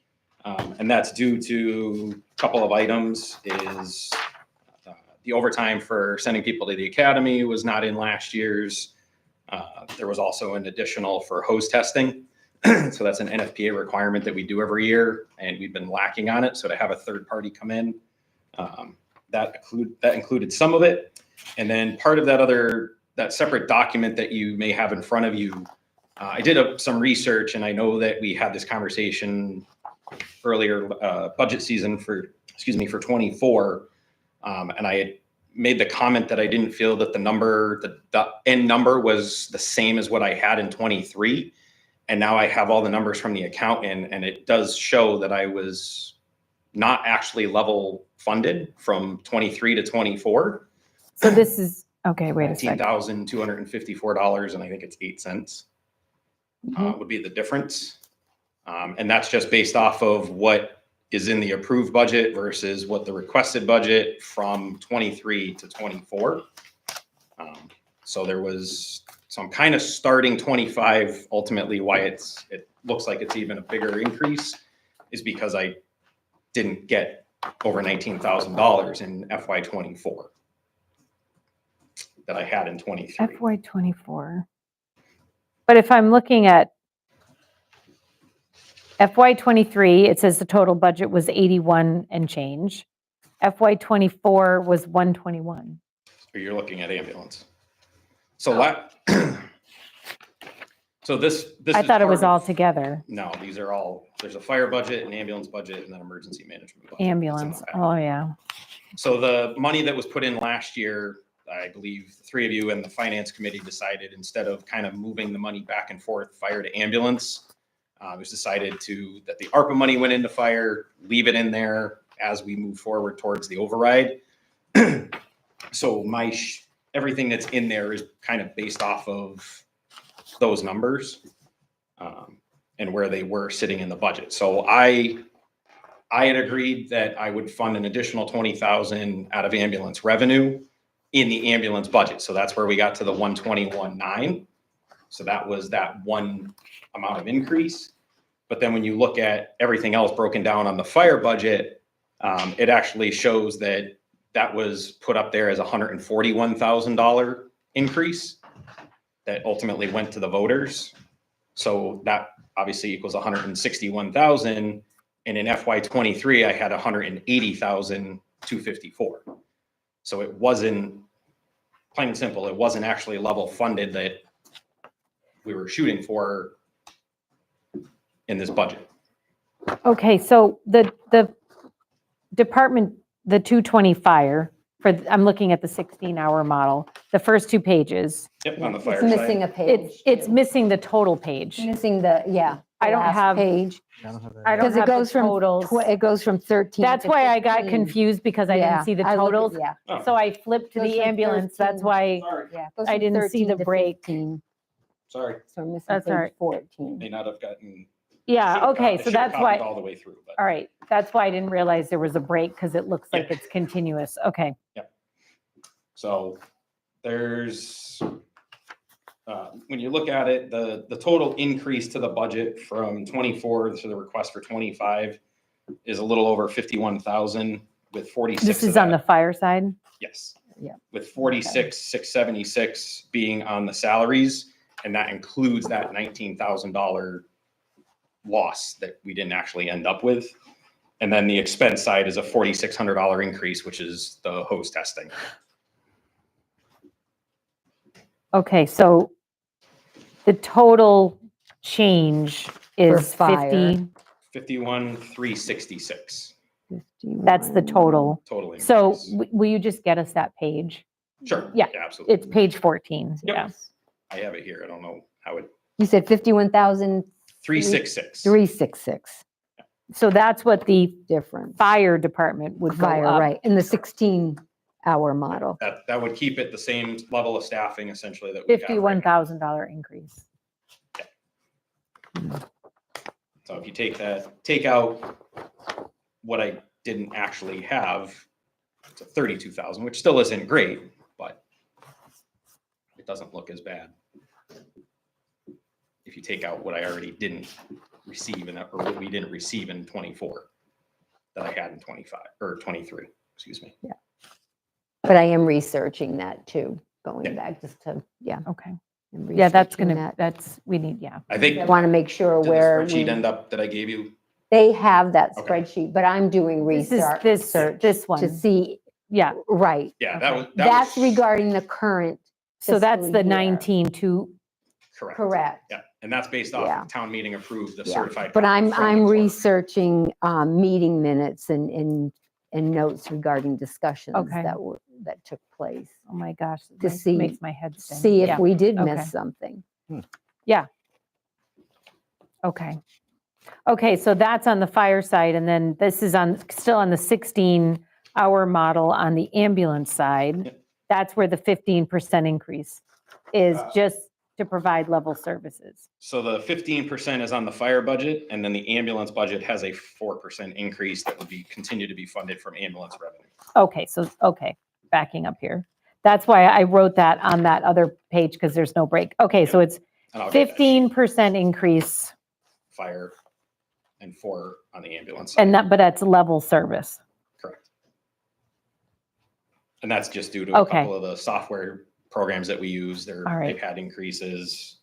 And that's due to a couple of items is the overtime for sending people to the academy was not in last year's. There was also an additional for hose testing. So that's an NFPA requirement that we do every year, and we've been lacking on it. So to have a third party come in, that included some of it. And then part of that separate document that you may have in front of you, I did some research, and I know that we had this conversation earlier budget season for 24. And I had made the comment that I didn't feel that the end number was the same as what I had in 23. And now I have all the numbers from the accountant, and it does show that I was not actually level funded from 23 to 24. So this is, okay, wait a second. $19,254, and I think it's 8 cents would be the difference. And that's just based off of what is in the approved budget versus what the requested budget from 23 to 24. So I'm kind of starting 25. Ultimately, why it looks like it's even a bigger increase is because I didn't get over $19,000 in FY24 that I had in 23. FY24. But if I'm looking at FY23, it says the total budget was 81 and change. FY24 was 121. So you're looking at ambulance. So So this I is thought it was part all of- together. No, these are all, there's a fire budget, an ambulance budget, and then emergency management. budget. It's in the Ambulance. packet. Oh, yeah. So the money that was put in last year, I believe the three of you and the finance committee decided, instead of kind of moving the money back and forth, fire to ambulance, it was decided that the ARPA money went into fire, leave it in there as we move forward towards the override. So everything that's in there is kind of based off of those numbers and where they were sitting in the budget. So I had agreed that I would fund an additional 20,000 out of ambulance revenue in the ambulance budget. So that's where we got to the 121.9. So that was that one amount of increase. But then when you look at everything else broken down on the fire budget, it actually shows that that was put up there as a $141,000 increase that ultimately went to the voters. So that obviously equals 161,000. And in FY23, I had 180,254. So it wasn't, plain and simple, it wasn't actually level funded that we were shooting for in this budget. Okay, so the department, the 220 fire, I'm looking at the 16-hour model, the first two pages, Yep, on the fire It's missing side. a page. it's too. missing the total page. Missing the, yeah. I the don't last have- Page, I don't have that. I don't because it have the goes from, totals. it goes from 13 That's to why I got 15. confused because I Yeah, didn't see the I looked at- totals. Yeah. Oh, So I flipped to Goes the from ambulance. That's 13. why, sorry, Yeah. it goes I from didn't see 13 the to break. 15, sorry. So I'm missing That's all page right. 14. May not have gotten. yeah, should've okay, I so should've that's copied why, all the way through, but. all right, that's why I didn't realize there was a break because it looks like Yeah. it's continuous. Okay, So there's, when you look at it, the total increase to the budget from 24 to the request for 25 is a little over 51,000 with 46. this of is on the that- fire side? Yes. Yeah. With 46,676 being on the salaries, and that includes that $19,000 loss that we didn't actually end up with. And then the expense side is a $4,600 increase, which is the hose testing. Okay, so the total change is fire. 50, 51,366 that's the total. total increase. So will you just get us that page? Sure. yeah, Absolutely. It's page 14, Yep. yeah. I have it here. I don't know how it, You said 51,366 366. So that's what the difference. fire department would go Fire, up. right, in the 16-hour model. That would keep it the same level of staffing essentially that we have right now. $51,000 increase. So if you take out what I didn't actually have, it's a 32,000, which still isn't great, but it doesn't look as bad. If you take out what I already didn't receive or what we didn't receive in 24 that I had in 25 or 23, excuse me. But I am researching that too, going Yeah. back just to, yeah. Okay. I'm Yeah, that's researching gonna, that. we need, yeah. I think, I want to make sure did the where spreadsheet we, end up that I gave you? they have that Okay. spreadsheet, but I'm doing This is research. this to one. see, Yeah, right. Yeah, Okay. that was. That's regarding the current. so that's fiscal the year. 19 Correct. Correct. Yeah, and that's based off Yeah. of town meeting approved, the Yeah. certified. But copy I'm from the clerk. researching meeting minutes and notes regarding discussions Okay. that took place. Oh my gosh, To it see- makes my head spin. See Yeah, if we did okay. miss something. Okay. Okay, so that's on the fire side, and then this is still on the 16-hour model on the ambulance side. Yep. That's where the 15% increase is, Uh, just to provide level services. So the 15% is on the fire budget, and then the ambulance budget has a 4% increase that would continue to be funded from ambulance revenue. Okay, backing up here. That's why I wrote that on that other page, because there's no break. Okay, so it's And I'll get that sheet, 15% increase, Fire and 4 on the ambulance. side. and that, but that's level service. Correct. And that's just due to a Okay. couple of the software programs that we use. All right. They've had increases.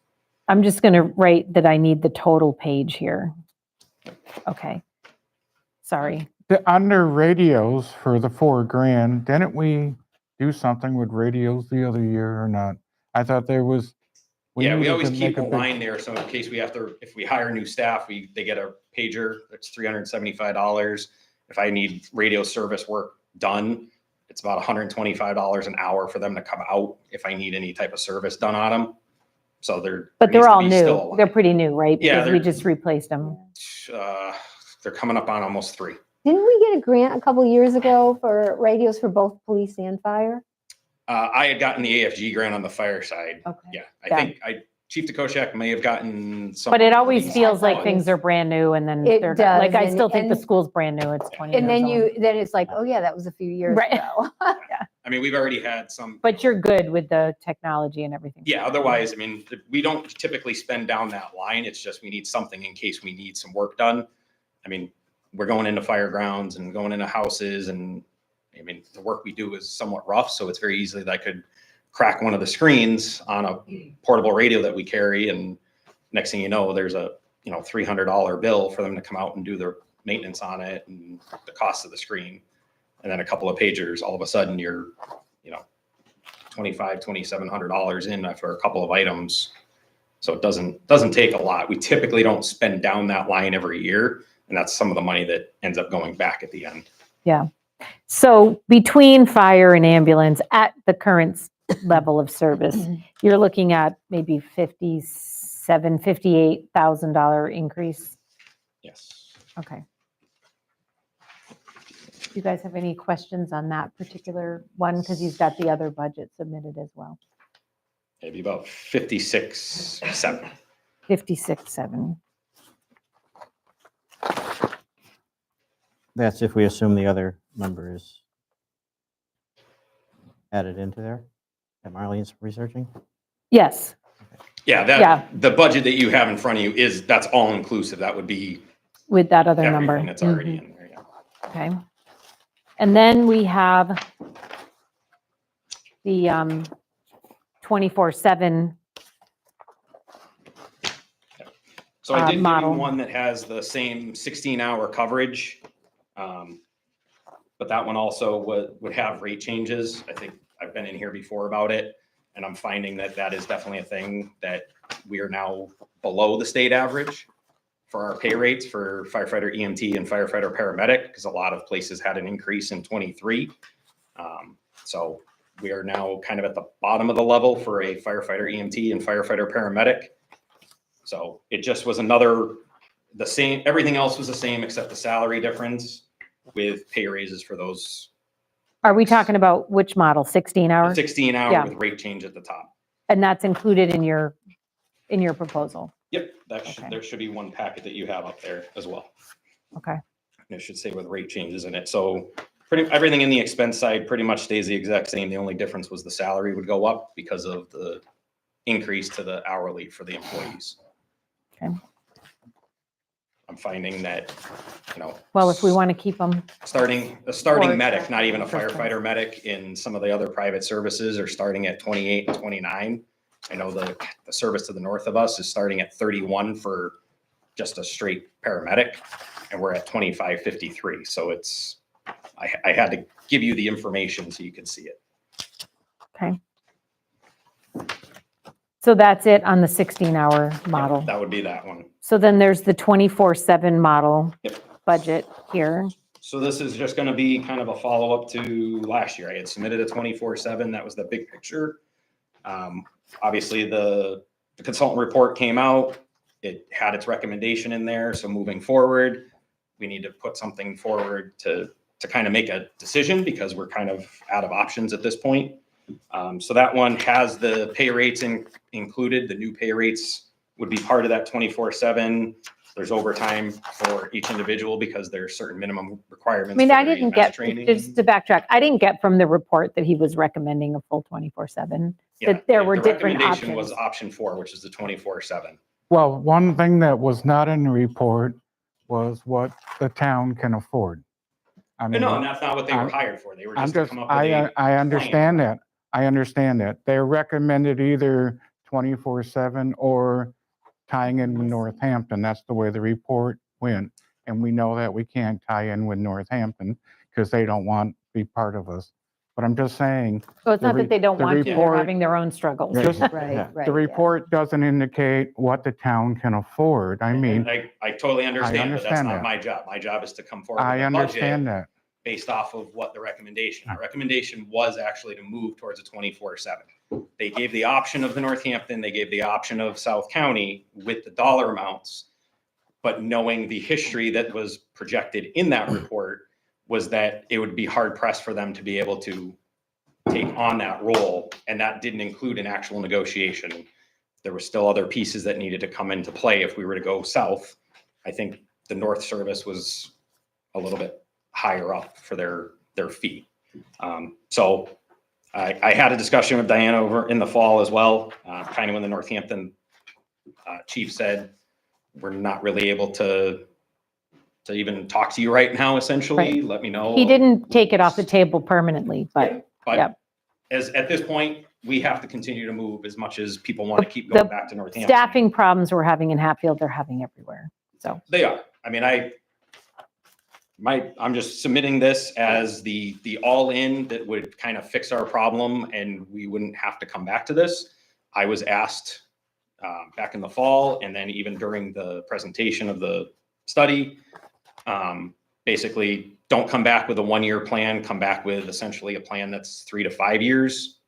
I'm just going to write that I need the total page here. Okay. Sorry. Under radios for the $4,000, didn't we do something with radios the other year or not? I thought there was Yeah, we needed always to keep make a big- line there, so in case we have to, if we hire new staff, they get a pager, that's $375. If I need radio service work done, it's about $125 an hour for them to come out if I need any type of service done on them. So But needs they're to all be still a new. line. They're pretty new, right? Yeah, Because we they're- just replaced them. They're coming up on almost 3. Didn't we get a grant a couple years ago for radios for both police and fire? I had gotten the AFG grant on the fire side. Okay. Yeah, Yeah. I think Chief DeKoschak may have gotten some. But it of always these feels like funds. things are brand new and then It they're not. Like, does, I still and- think the and- school's brand new. It's 20 years And then old. then it's like, oh yeah, that was a few years Right. ago. I mean, we've already had some. But you're good with the technology and everything. Yeah, otherwise, I mean, we don't typically spend down that line. It's just we need something in case we need some work done. I mean, we're going into fire grounds and going into houses, and I mean, the work we do is somewhat rough, so it's very easily that I could crack one of the screens on a portable radio that we carry, and next thing you know, there's a $300 bill for them to come out and do their maintenance on it and the cost of the screen, and then a couple of pagers. All of a sudden, you're $2,700 in for a couple of items. So it doesn't take a lot. We typically don't spend down that line every year, and that's some of the money that ends up going back at the end. So between fire and ambulance at the current level of service, you're looking at maybe $58,000 increase. Yes. Okay. Do you guys have any questions on that particular one? Because he's got the other budget submitted as well. Maybe about 56.7. 56.7. That's if we assume the other number is added into there that Marlene's researching. Yes, Yeah, Yeah. the budget that you have in front of you that's all inclusive. That would be with that other number. everything that's already Mhm. in there. Yeah. Okay. And then we have the 24/7. So I did give you model. one that has the same 16-hour coverage. But that one also would have rate changes. I think I've been in here before about it, and I'm finding that is definitely a thing that we are now below the state average for our pay rates for firefighter EMT and firefighter paramedic, because a lot of places had an increase in 23. So we are now kind of at the bottom of the level for a firefighter EMT and firefighter paramedic. So it just was the same, everything else was the same except the salary difference with pay raises for those Are we talking about which model? 16 hour? 16 hour Yeah. with rate change at the top. And that's included in your proposal? Yep, Okay. there should be one packet that you have up there as well. Okay. And it should say with rate changes in it. So everything in the expense side pretty much stays the exact same. The only difference was the salary would go up because of the increase to the hourly for the employees. Okay. I'm finding that, Well, if we want to keep them, a starting Or- medic, not even a First class. firefighter medic in some of the other private services are starting at 28 and 29. I know the service to the north of us is starting at 31 for just a straight paramedic, and we're at 25.53. So I had to give you the information so you could see it. okay. So that's it on the 16-hour model. That would be that one. So then there's the 24/7 model Yep. budget here. So this is just gonna be kind of a follow-up to last year. I had submitted a 24/7. That was the big picture. Obviously, the consultant report came out. It had its recommendation in there. So moving forward, we need to put something forward to kind of make a decision because we're kind of out of options at this point. So that one has the pay rates included. The new pay rates would be part of that 24/7. There's overtime for each individual because there's certain minimum requirements. I mean, for I their didn't EMS get, training. just to backtrack, I didn't get from the report that he was recommending a full 24/7. Yeah, That there were the different recommendation was options. option 4, which is the 24/7. Well, one thing that was not in the report was what the town can afford. I mean, No, and that's not what they were I'm- hired for. They were I'm just to just, come up with a. I understand plan. that. I understand that. They recommended either 24/7 or tying in with Northampton. That's the way the report went. And we know that we can't tie in with Northampton because they don't want to be part of us. but I'm just saying, So it's The not re- that they don't the want to, they're report- having their own struggles. Right. just, Right, Yeah. right. the yeah. report doesn't indicate what the town can afford. I mean, I totally understand, but that's understand not that. my job. My job is to come forward I with a understand budget that. based off of what the recommendation. Our recommendation was actually to move towards a 24/7. They gave the option of the Northampton, they gave the option of South County with the dollar amounts. But knowing the history that was projected in that report was that it would be hard pressed for them to be able to take on that role. And that didn't include an actual negotiation. There were still other pieces that needed to come into play if we were to go south. I think the North Service was a little bit higher up for their fee. So I had a discussion with Diana over in the fall as well, kind of when the Northampton chief said, we're not really able to even talk to you right now, essentially. Right. Let me know. He didn't take it off the table permanently, but But Yep. as at this point, we have to continue to move as much as people want to keep going The back to Northampton. staffing problems we're having in Hatfield, they're having everywhere. So, They are. I mean, I'm just submitting this as the all-in that would kind of fix our problem and we wouldn't have to come back to this. I was asked back in the fall and then even during the presentation of the study, basically don't come back with a 1-year plan, come back with essentially a plan that's 3 to 5 years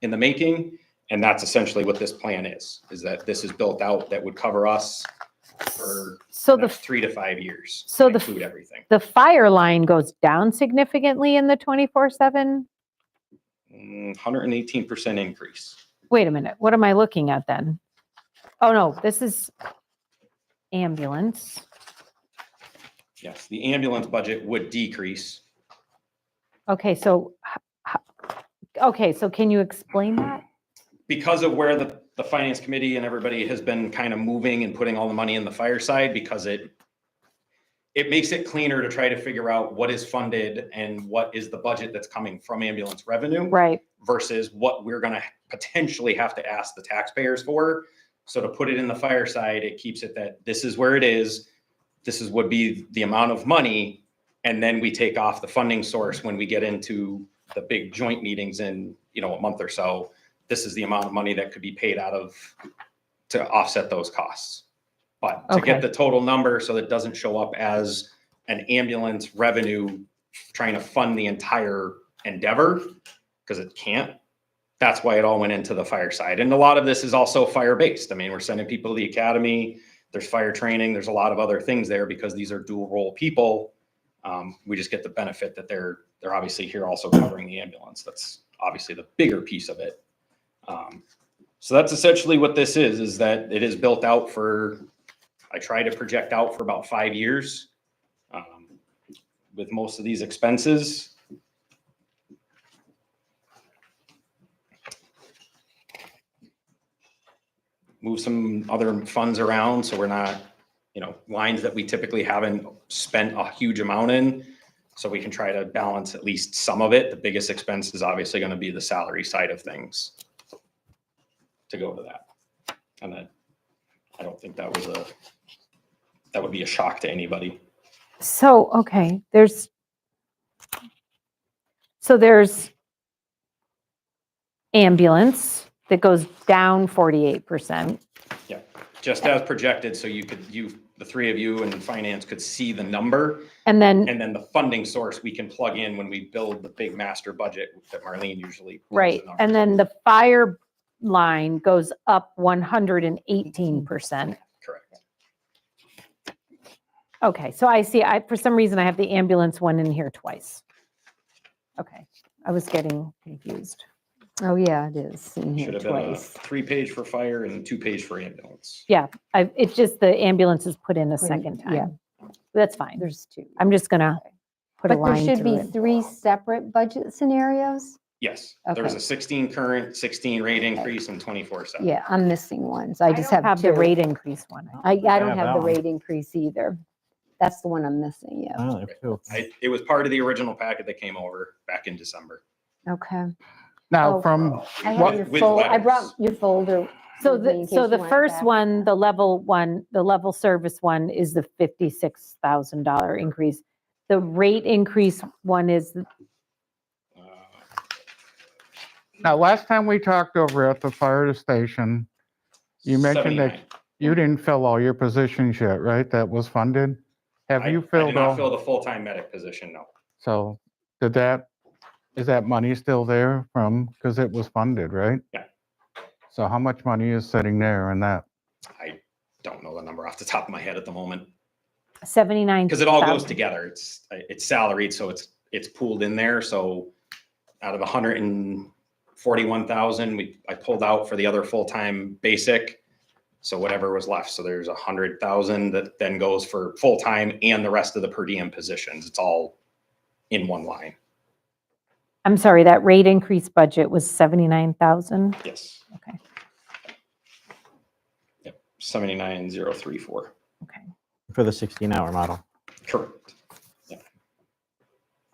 in the making. And that's essentially what this plan is that this is built out that would cover us for so the the, next 3 to 5 years. So and the- include everything. the fire line goes down significantly in the 24/7? 118% increase. Wait a minute, what am I looking at then? Oh, no, this is ambulance. Yes, the ambulance budget would decrease. Okay, so, can you explain that? Because of where the finance committee and everybody has been kind of moving and putting all the money in the fire side, because it makes it cleaner to try to figure out what is funded and what is the budget that's coming from ambulance revenue Right, versus what we're going to potentially have to ask the taxpayers for. So to put it in the fire side, it keeps it that this is where it is. This would be the amount of money. And then we take off the funding source when we get into the big joint meetings in, a month or so. This is the amount of money that could be paid out of to offset those costs. But to Okay. get the total number so that it doesn't show up as an ambulance revenue trying to fund the entire endeavor, because it can't. That's why it all went into the fire side. And a lot of this is also fire-based. I mean, we're sending people to the academy, there's fire training, there's a lot of other things there because these are dual role people. We just get the benefit that they're obviously here also covering the ambulance. That's obviously the bigger piece of it. So that's essentially what this is that it is built out for, I try to project out for about 5 years with most of these expenses. Move some other funds around so we're not, lines that we typically haven't spent a huge amount in. So we can try to balance at least some of it. The biggest expense is obviously going to be the salary side of things to go to that. And I don't think that would be a shock to anybody. so, okay, there's ambulance that goes down 48%. Yeah, just as projected. So the three of you and finance could see the number. And then, And then the funding source we can plug in when we build the big master budget that Marlene usually. pulls the right, numbers and then the fire line goes up 118%. Correct. Okay, so I see, for some reason, I have the ambulance one in here twice. Okay, I was getting confused. Oh, yeah, it is in here Should have been a twice. 3-page for fire and 2-page for ambulance. It's just the ambulance is put in a Put in- second yeah. time. That's fine. There's two. I'm just gonna put a But there line should through be it. 3 separate budget scenarios? Yes, there was Okay. a 16 current, 16 rate increase and 24/7. Yeah, I'm missing one, so I just don't have the 2. rate increase one. I don't have have that the one. rate increase either. That's the one I'm missing, yeah. Oh, there too. It was part of the original packet that came over back in December. Okay. Now, Oh, from, I What- have your with folder, I letters. brought your folder. So with me in the, case so you the want it first back. one, the level service one is the $56,000 increase. The rate increase one is Uh, Now, last time we talked over at the fire station, you mentioned that 79. you didn't fill all your positions yet, right? That was funded? Have I you did filled not fill all? the full-time medic position, no. So is that money still there from, because it was funded, right? Yeah. So how much money is sitting there in that? I don't know the number off the top of my head at the moment. 79. Because it all goes together. It's salaried, so it's pooled in there. So out of 141,000, I pulled out for the other full-time basic. So whatever was left. So there's 100,000 that then goes for full-time and the rest of the per diem positions. It's all in one line. I'm sorry, that rate increase budget was 79,000? Yes. Okay, Yep. 79,034. okay, For the 16-hour model. Correct.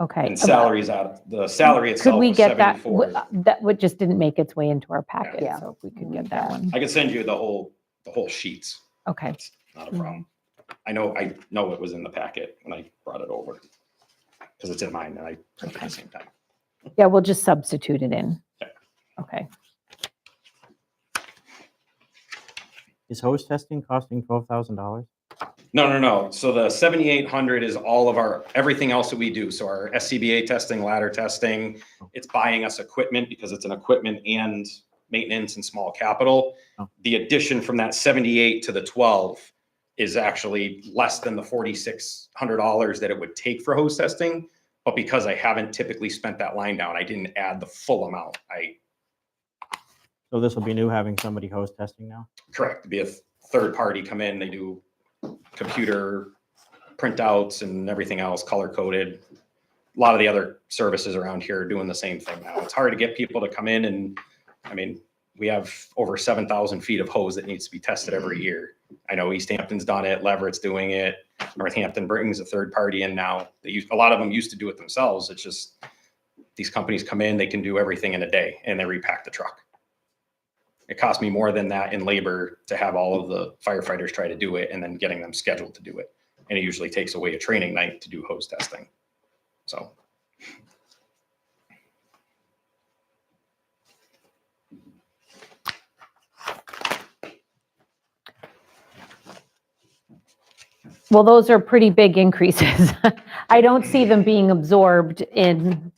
okay. And salaries out, the salary Could itself we was get that? 74. That would just didn't make its way into our packet, Yeah. so if we could get that one. I could send you the whole sheets. Okay, It's not a problem. I know it was in the packet when I brought it over. Because it's in mine and I printed at the same time. yeah, we'll just substitute it in. Okay, Is hose testing costing $12,000? No. So the 7,800 is all of everything else that we do. So our SCBA testing, ladder testing, it's buying us equipment because it's an equipment and maintenance and small capital. Oh. The addition from that 78 to the 12 is actually less than the $4,600 that it would take for hose testing. But because I haven't typically spent that line down, I didn't add the full amount. So this will be new, having somebody hose testing now? Correct. To be a third party come in, they do computer printouts and everything else, color coded. A lot of the other services around here are doing the same thing now. It's hard to get people to come in and, I mean, we have over 7,000 feet of hose that needs to be tested every year. I know East Hampton's done it, Leverett's doing it, Northampton brings a third party in now. A lot of them used to do it themselves. It's just these companies come in, they can do everything in a day and they repack the truck. It cost me more than that in labor to have all of the firefighters try to do it and then getting them scheduled to do it. And it usually takes away a training night to do hose testing. So. well, those are pretty big increases. I don't see them being absorbed in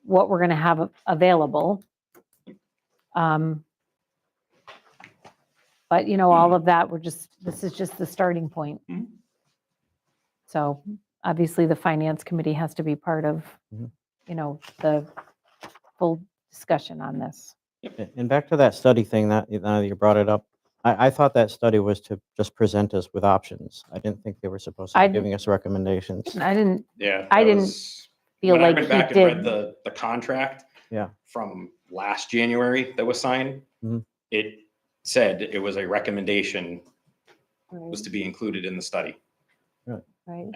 what we're going to have available. But, all of that, this is just the starting point. Mhm. So obviously, the finance committee has to be part of, Mhm. The full discussion on this. And back to that study thing, now that you brought it up, I thought that study was to just present us with options. I didn't think they were supposed to I- be giving us recommendations. I didn't Yeah. I that didn't was- feel when I like went he back and read did. the contract. Yeah. From last January that was signed, Mhm. it said it was a recommendation was to be included in the study. Right.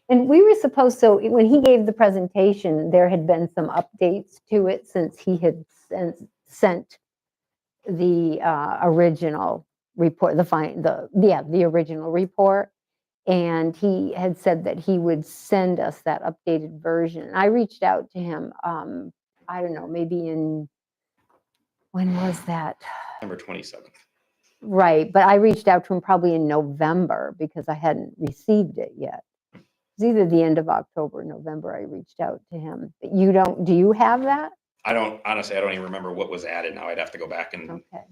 And we were supposed, so when he gave the presentation, there had been some updates to it since he had sent the original report, the original report. And he had said that he would send us that updated version. I reached out to him, I don't know, maybe when was that? September 27th. Right, but I reached out to him probably in November because I hadn't received it yet. It was either the end of October or November I reached out to him. But do you have that? Honestly, I don't even remember what was added now. I'd have to go back and Okay.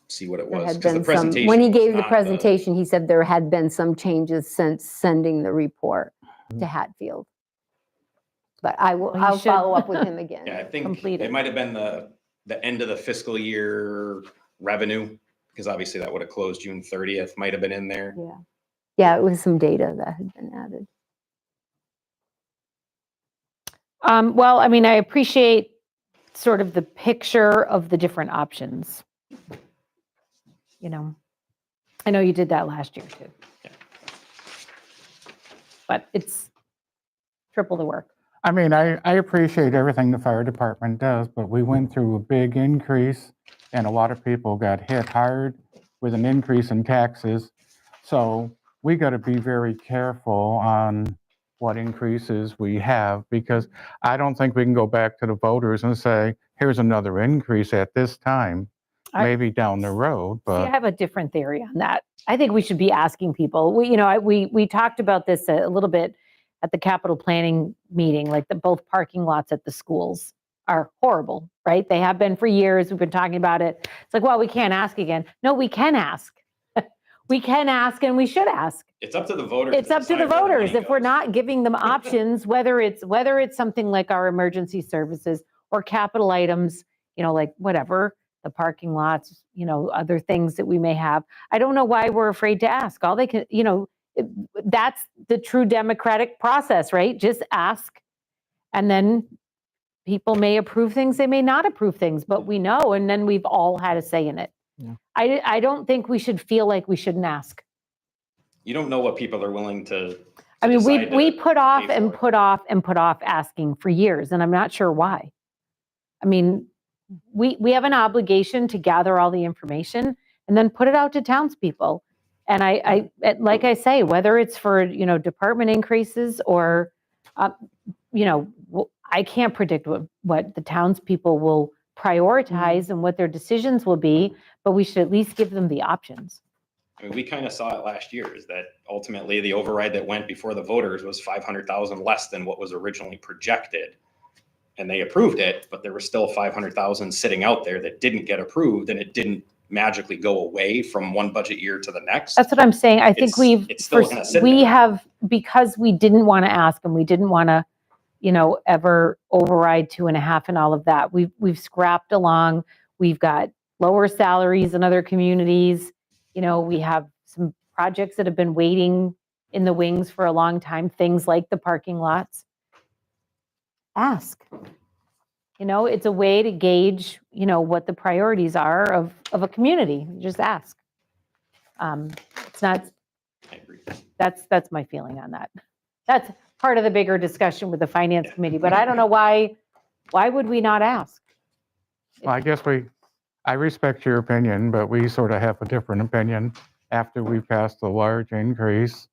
see what it There was. had 'Cause the been some, presentation when he was gave the not presentation, he said there had been some changes since sending the report to Hatfield. But Well, you I'll should- follow up with him again. Yeah, I think Complete it it. might have been the end of the fiscal year revenue, because obviously that would have closed June 30th, might have been in there. Yeah. Yeah, it was some data that had been added. Well, I mean, I appreciate sort of the picture of the different options. I know you did that last year too. Yeah. But it's triple the work. I mean, I appreciate everything the fire department does, but we went through a big increase and a lot of people got hit hard with an increase in taxes. So we got to be very careful on what increases we have, because I don't think we can go back to the voters and say, here's another increase at this time, maybe down the road, See, I but have a different theory on that. I think we should be asking people. We talked about this a little bit at the capital planning meeting, like both parking lots at the schools are horrible, right? They have been for years. We've been talking about it. It's like, well, we can't ask again. No, we can ask. We can ask and we should ask. It's up to the voters. It's up to the decide where voters. money If we're goes. not giving them options, whether it's something like our emergency services or capital items, like whatever, the parking lots, other things that we may have. I don't know why we're afraid to ask. All they can, that's the true democratic process, right? Just ask. And then people may approve things, they may not approve things, but we know, and then we've all had a say in it. Yeah. I don't think we should feel like we shouldn't ask. You don't know what people are willing to. I mean, decide we to put off pay and for. put off and put off asking for years, and I'm not sure why. I mean, we have an obligation to gather all the information and then put it out to townspeople. And like I say, whether it's for, department increases or, I can't predict what the townspeople will prioritize and what their decisions will be, but we should at least give them the options. I mean, we kind of saw it last year, is that ultimately the override that went before the voters was 500,000 less than what was originally projected. And they approved it, but there was still 500,000 sitting out there that didn't get approved, and it didn't magically go away from one budget year to the next. That's what I'm saying. I think It's still gonna sit we there. have, because we didn't want to ask and we didn't want to, ever override 2.5 and all of that. We've scrapped along. We've got lower salaries in other communities. We have some projects that have been waiting in the wings for a long time, things like the parking lots. Ask. It's a way to gauge, what the priorities are of a community. Just ask. It's not, I agree. that's my feeling on that. That's part of the bigger discussion with the finance committee, but I don't know why would we not ask? well, I guess I respect your opinion, but we sort of have a different opinion after we passed the large increase.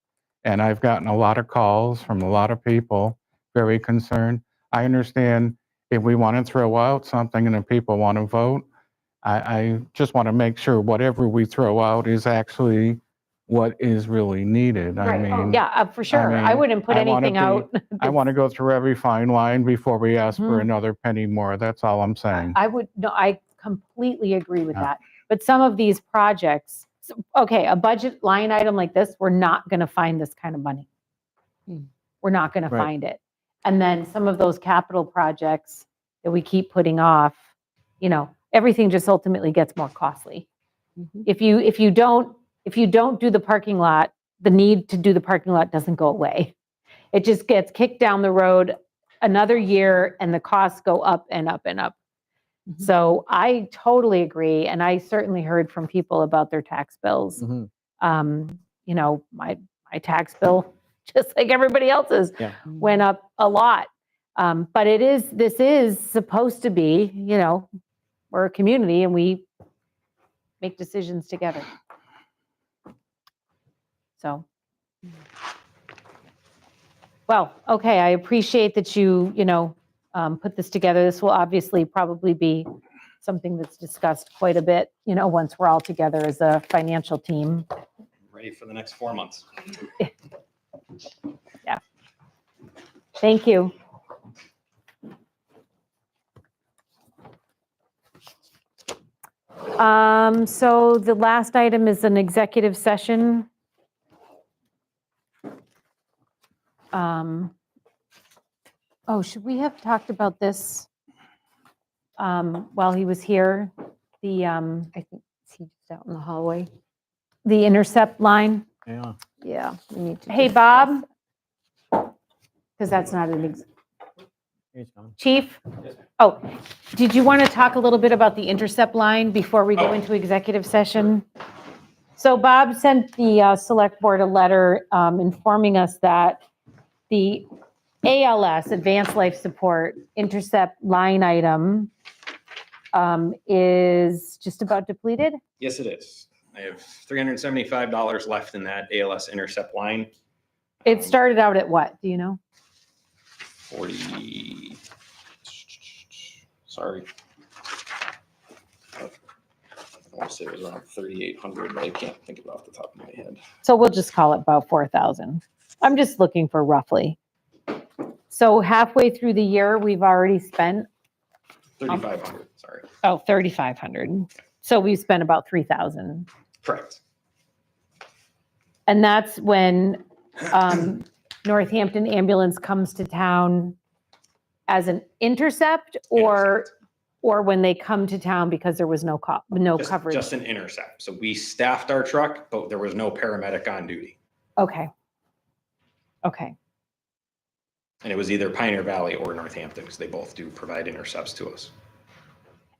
And I've gotten a lot of calls from a lot of people, very concerned. I understand if we want to throw out something and if people want to vote, I just want to make sure whatever we throw out is actually what is really needed. I mean, Yeah, for sure. I mean, wouldn't put I wanna anything out. I want to go through every fine line before we ask for Mhm. another penny more. That's all I'm saying. I completely agree with Yeah. that. But some of these projects, okay, a budget line item like this, we're not going to find this kind of money. We're not going to Right. find it. And then some of those capital projects that we keep putting off, everything just ultimately gets more costly. If you don't do the parking lot, the need to do the parking lot doesn't go away. It just gets kicked down the road another year and the costs go up and up and up. So I totally agree. And I certainly heard from people about their tax bills. Mhm. My tax bill, just like everybody else's, Yeah. went up a lot. But this is supposed to be, we're a community and we make decisions together. So, well, okay, I appreciate that you, put this together. This will obviously probably be something that's discussed quite a bit, once we're all together as a financial team. Ready for the next 4 months. Thank you. So the last item is an executive session. Should we have talked about this while he was here? The I think, is he just out in the hallway? the intercept line? Yeah. Yeah. we need to Hey, discuss Bob? Because that's not an, He's coming. Chief? Oh, did you want to talk a little bit about the intercept line before we go into executive session? So Bob sent the select board a letter informing us that the ALS, Advanced Life Support, intercept line item is just about depleted. Yes, it is. I have $375 left in that ALS intercept line. It started out at what? Do you know? 40, sorry. I want to say it was around 3,800, but I can't think of it off the top of my head. So we'll just call it about 4,000. I'm just looking for roughly. So halfway through the year, we've already spent, 3,500, sorry. 3,500. So we've spent about 3,000. Correct. And that's when Northampton Ambulance comes to town as an intercept, or when they come to town because there was no coverage? Just an intercept. So we staffed our truck, but there was no paramedic on duty. Okay. Okay. And it was either Pioneer Valley or Northampton, because they both do provide intercepts to us.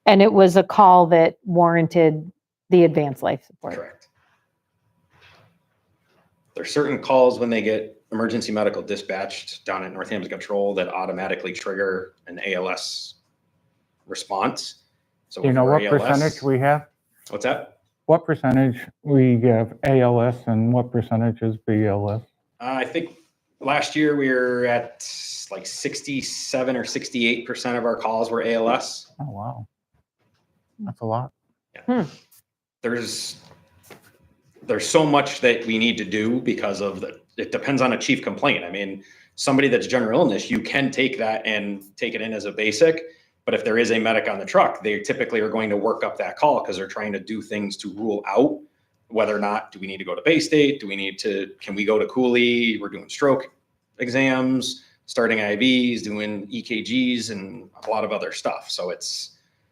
And it was a call that warranted the advanced life support. Correct. There's certain calls when they get emergency medical dispatched down at Northampton Control that automatically trigger an ALS response. So Do you know for what ALS percentage we have? What's that? What percentage we have ALS and what percentage is BLS? I think last year we were at like 67 or 68% of our calls were ALS. Oh, wow. That's a lot. There's so much that we need to do because of it depends on a chief complaint. I mean, somebody that's general illness, you can take that and take it in as a basic, but if there is a medic on the truck, they typically are going to work up that call because they're trying to do things to rule out whether or not, do we need to go to Bay State? Can we go to Cooley? We're doing stroke exams, starting IVs, doing EKGs, and a lot of other stuff. So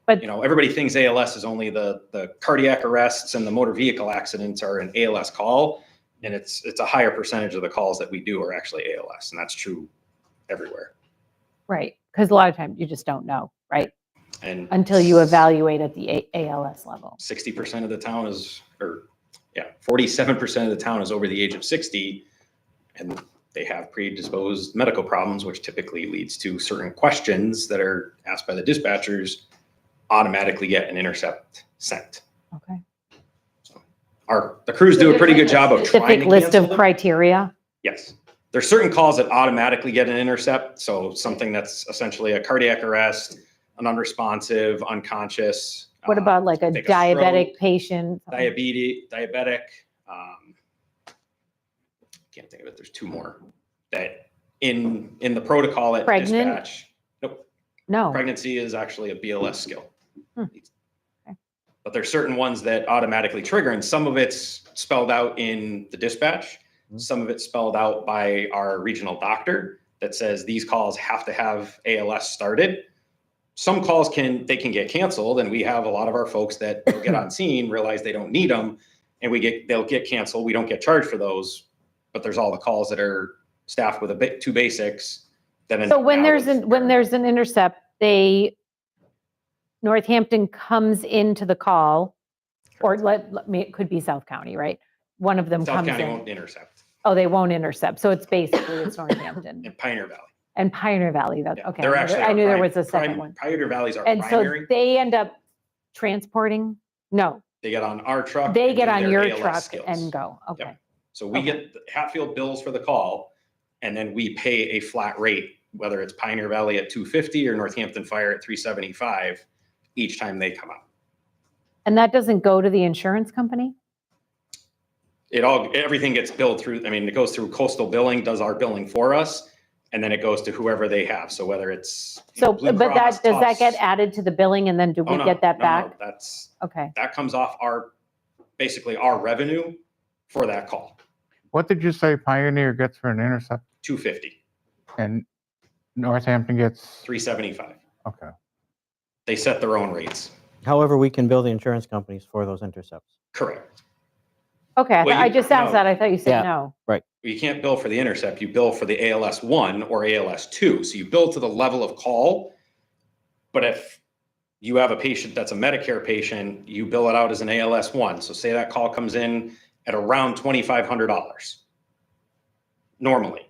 everybody thinks ALS is only the cardiac arrests and the motor vehicle accidents are an ALS call. And it's a higher percentage of the calls that we do are actually ALS. And that's true everywhere. Right. Because a lot of times you just don't know, right? And Until you evaluate at the ALS level. 60% of the town 47% of the town is over the age of 60. And they have predisposed medical problems, which typically leads to certain questions that are asked by the dispatchers automatically get an intercept sent. Okay. So the crews do a pretty good job of trying to Specific list cancel of them. criteria. Yes. There's certain calls that automatically get an intercept. So something that's essentially a cardiac arrest, an unresponsive, unconscious. What about like a think diabetic stroke, patient? diabetic. Can't think of it. There's two more that in the protocol at Pregnant? dispatch. Nope. No. Pregnancy is actually a BLS skill. Okay. But there's certain ones that automatically trigger, and some of it's spelled out in the dispatch. Some of it's spelled out by our regional doctor that says these calls have to have ALS started. Some calls can get canceled, and we have a lot of our folks that get on scene, realize they don't need them, and they'll get canceled. We don't get charged for those, but there's all the calls that are staffed with two basics. So when there's an intercept, Northampton comes into the call, or it could be South County, right? One of them South comes County in. won't intercept. Oh, they won't intercept. So it's Northampton And Pioneer Valley. and Pioneer Valley. That's Yeah, okay. they're actually I knew there our was a second one. Pioneer Valley's our And so primary. they end up transporting? No, They get on our truck. they and get do on their your ALS truck skills. and go. Okay. Yep. So we Okay. get the Hatfield bills for the call, and then we pay a flat rate, whether it's Pioneer Valley at $250 or Northampton Fire at $375 each time they come out. And that doesn't go to the insurance company? Everything gets billed through, it goes through Coastal Billing, does our billing for us, and then it goes to whoever they have. So whether it's. So, Blue but Cross, does that get Tufts- added to the billing and then do Oh, we no, get that no, back? no, Okay. that comes off basically our revenue for that call, What did you say Pioneer gets for an intercept $250, and Northampton gets? $375. Okay. They set their own rates. However, we can bill the insurance companies for those intercepts. Correct. Okay, Well, I just asked no. that. I thought you said Yeah. no. You can't bill for the intercept, you bill for the ALS 1 or ALS 2. So you bill to the level of call, but if you have a patient that's a Medicare patient, you bill it out as an ALS 1. So say that call comes in at around $2,500 normally,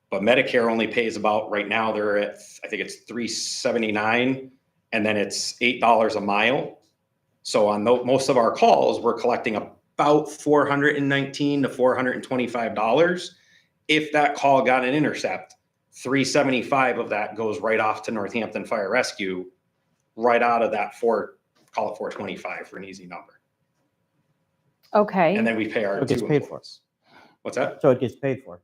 but Medicare only pays about, right now they're at, I think it's $379, and then it's $8 a mile. So on most of our calls, we're collecting about $419 to $425. If that call got an intercept, 375 of that goes right off to Northampton Fire Rescue, right out of that call it 425 for an easy number. Okay. And then we pay our So it gets two paid for. employees. What's that? So it gets paid for.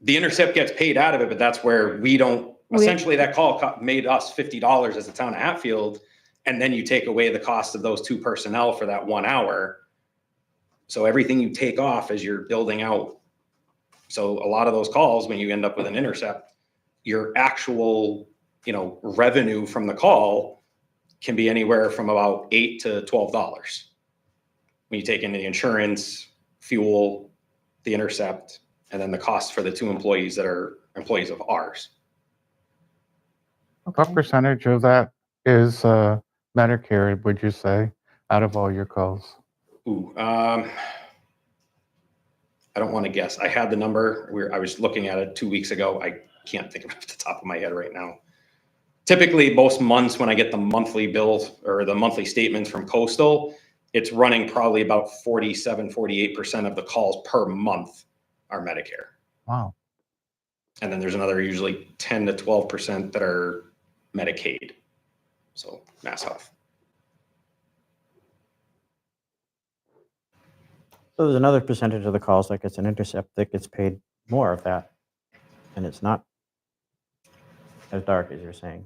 The intercept gets paid out of it, but that's where we don't, essentially that call made us $50 as the town of Hatfield. And then you take away the cost of those 2 personnel for that 1 hour. So everything you take off as you're building out. So a lot of those calls, when you end up with an intercept, your actual, revenue from the call can be anywhere from about $8 to $12. When you take into the insurance, fuel, the intercept, and then the cost for the 2 employees that are employees of ours. What percentage of that is Medicare, would you say, out of all your calls? Ooh, I don't want to guess. I had the number. I was looking at it 2 weeks ago. I can't think of it off the top of my head right now. Typically, most months when I get the monthly bills or the monthly statements from Coastal, it's running probably about 47, 48% of the calls per month are Medicare. Wow. And then there's another usually 10 to 12% that are Medicaid. So Mass Health. So there's another percentage of the calls, like it's an intercept, that gets paid more of that. And it's not as dark as you're saying.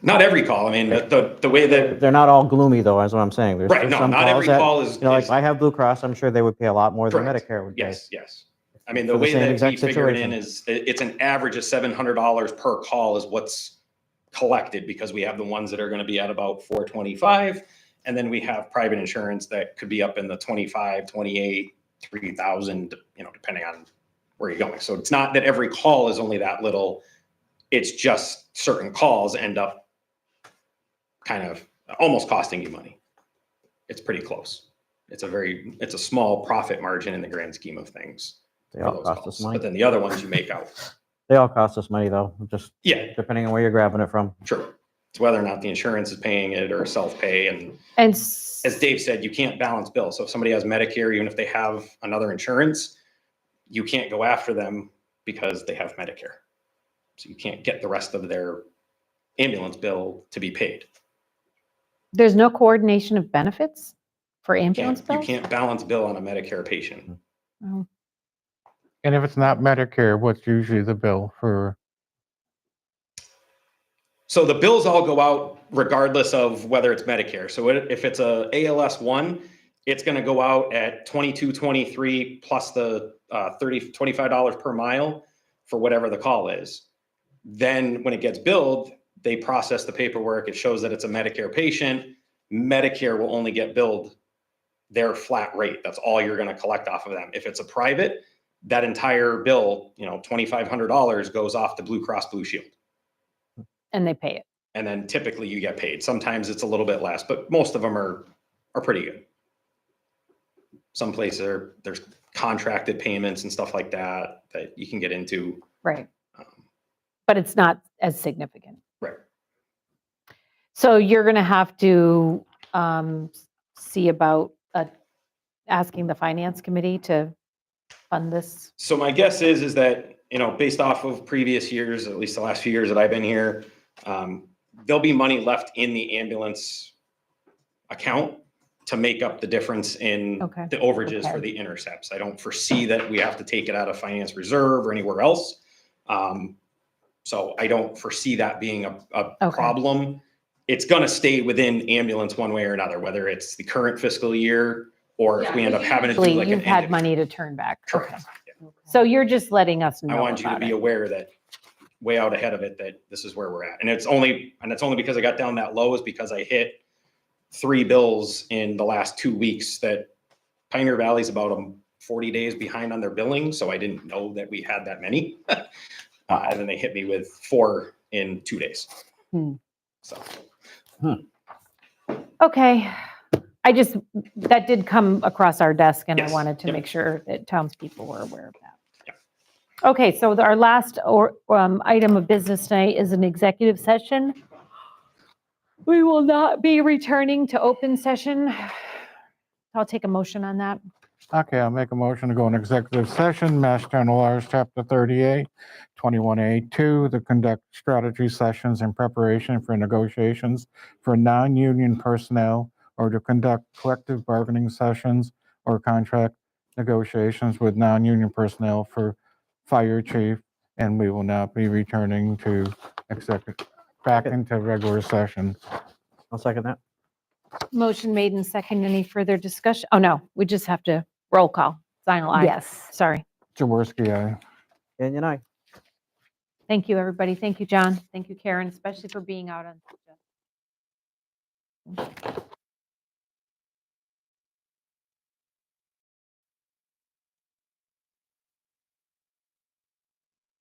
Not every call. I mean, the way that, They're not all gloomy though, is what I'm saying. There's right, no, some not calls every that, call is, like I have Blue Cross, I'm sure they would pay a lot more than Correct. Medicare would pay. yes. I mean, the For the way same that we exact figure it in situation. is it's an average of $700 per call is what's collected, because we have the ones that are going to be at about 425. And then we have private insurance that could be up in the 25, 28, 3,000, depending on where you're going. So it's not that every call is only that little. It's just certain calls end up kind of almost costing you money. It's pretty close. It's a small profit margin in the grand scheme of things. They for all those cost calls. us money. But then the other ones you make out. They all cost us money though, just Yeah, depending on where you're grabbing it from. sure. It's whether or not the insurance is paying it or self-pay. And And as Dave said, you can't balance bills. So if somebody has Medicare, even if they have another insurance, you can't go after them because they have Medicare. So you can't get the rest of their ambulance bill to be paid. there's no coordination of benefits for ambulance You bills? can't balance bill on a Medicare patient. Oh, And if it's not Medicare, what's usually the bill for? So the bills all go out regardless of whether it's Medicare. So if it's a ALS 1, it's going to go out at $22.23 plus the $25 per mile for whatever the call is. Then when it gets billed, they process the paperwork. It shows that it's a Medicare patient. Medicare will only get billed their flat rate. That's all you're going to collect off of them. If it's a private, that entire bill, $2,500 goes off to Blue Cross Blue Shield. and they pay it. And then typically you get paid. Sometimes it's a little bit less, but most of them are pretty good. Some places there's contracted payments and stuff like that you can get into. Right. But it's not as significant. Right. So you're going to have to see about asking the finance committee to fund this. So my guess is that, based off of previous years, at least the last few years that I've been here, there'll be money left in the ambulance account to make up the difference in Okay. the overages Okay. for the intercepts. I don't foresee that we have to take it out of finance reserve or anywhere else. So I don't foresee that being a Okay. problem. It's going to stay within ambulance one way or another, whether it's the current fiscal year or if we end up having to do Usually like an you've had end of- money to turn back. Okay. Correct. Yeah. So you're just letting us know I want you to about be it. aware that way out ahead of it, that this is where we're at. And it's only because I got down that low is because I hit 3 bills in the last 2 weeks that Pioneer Valley's about 40 days behind on their billing. So I didn't know that we had that many. And then they hit me with 4 in 2 days. So. Okay. That did come across our desk and I Yes. wanted to Yep. make sure that townspeople were aware of that. Okay, so our last item of business tonight is an executive session. We will not be returning to open session. I'll take a motion on that. Okay, I'll make a motion to go in executive session, Mass General Laws, Chapter 38, 21A2, to conduct strategy sessions in preparation for negotiations for non-union personnel or to conduct collective bargaining sessions or contract negotiations with non-union personnel for fire chief, and we will not be returning to back into regular session. I'll second that. Motion made and second. Any further discussion? Oh, no, we just have to roll call. Zinal, aye. Yes. Sorry. Jaworski, aye. And I. Thank you, everybody. Thank you, John. Thank you, Karen, especially for being out on such a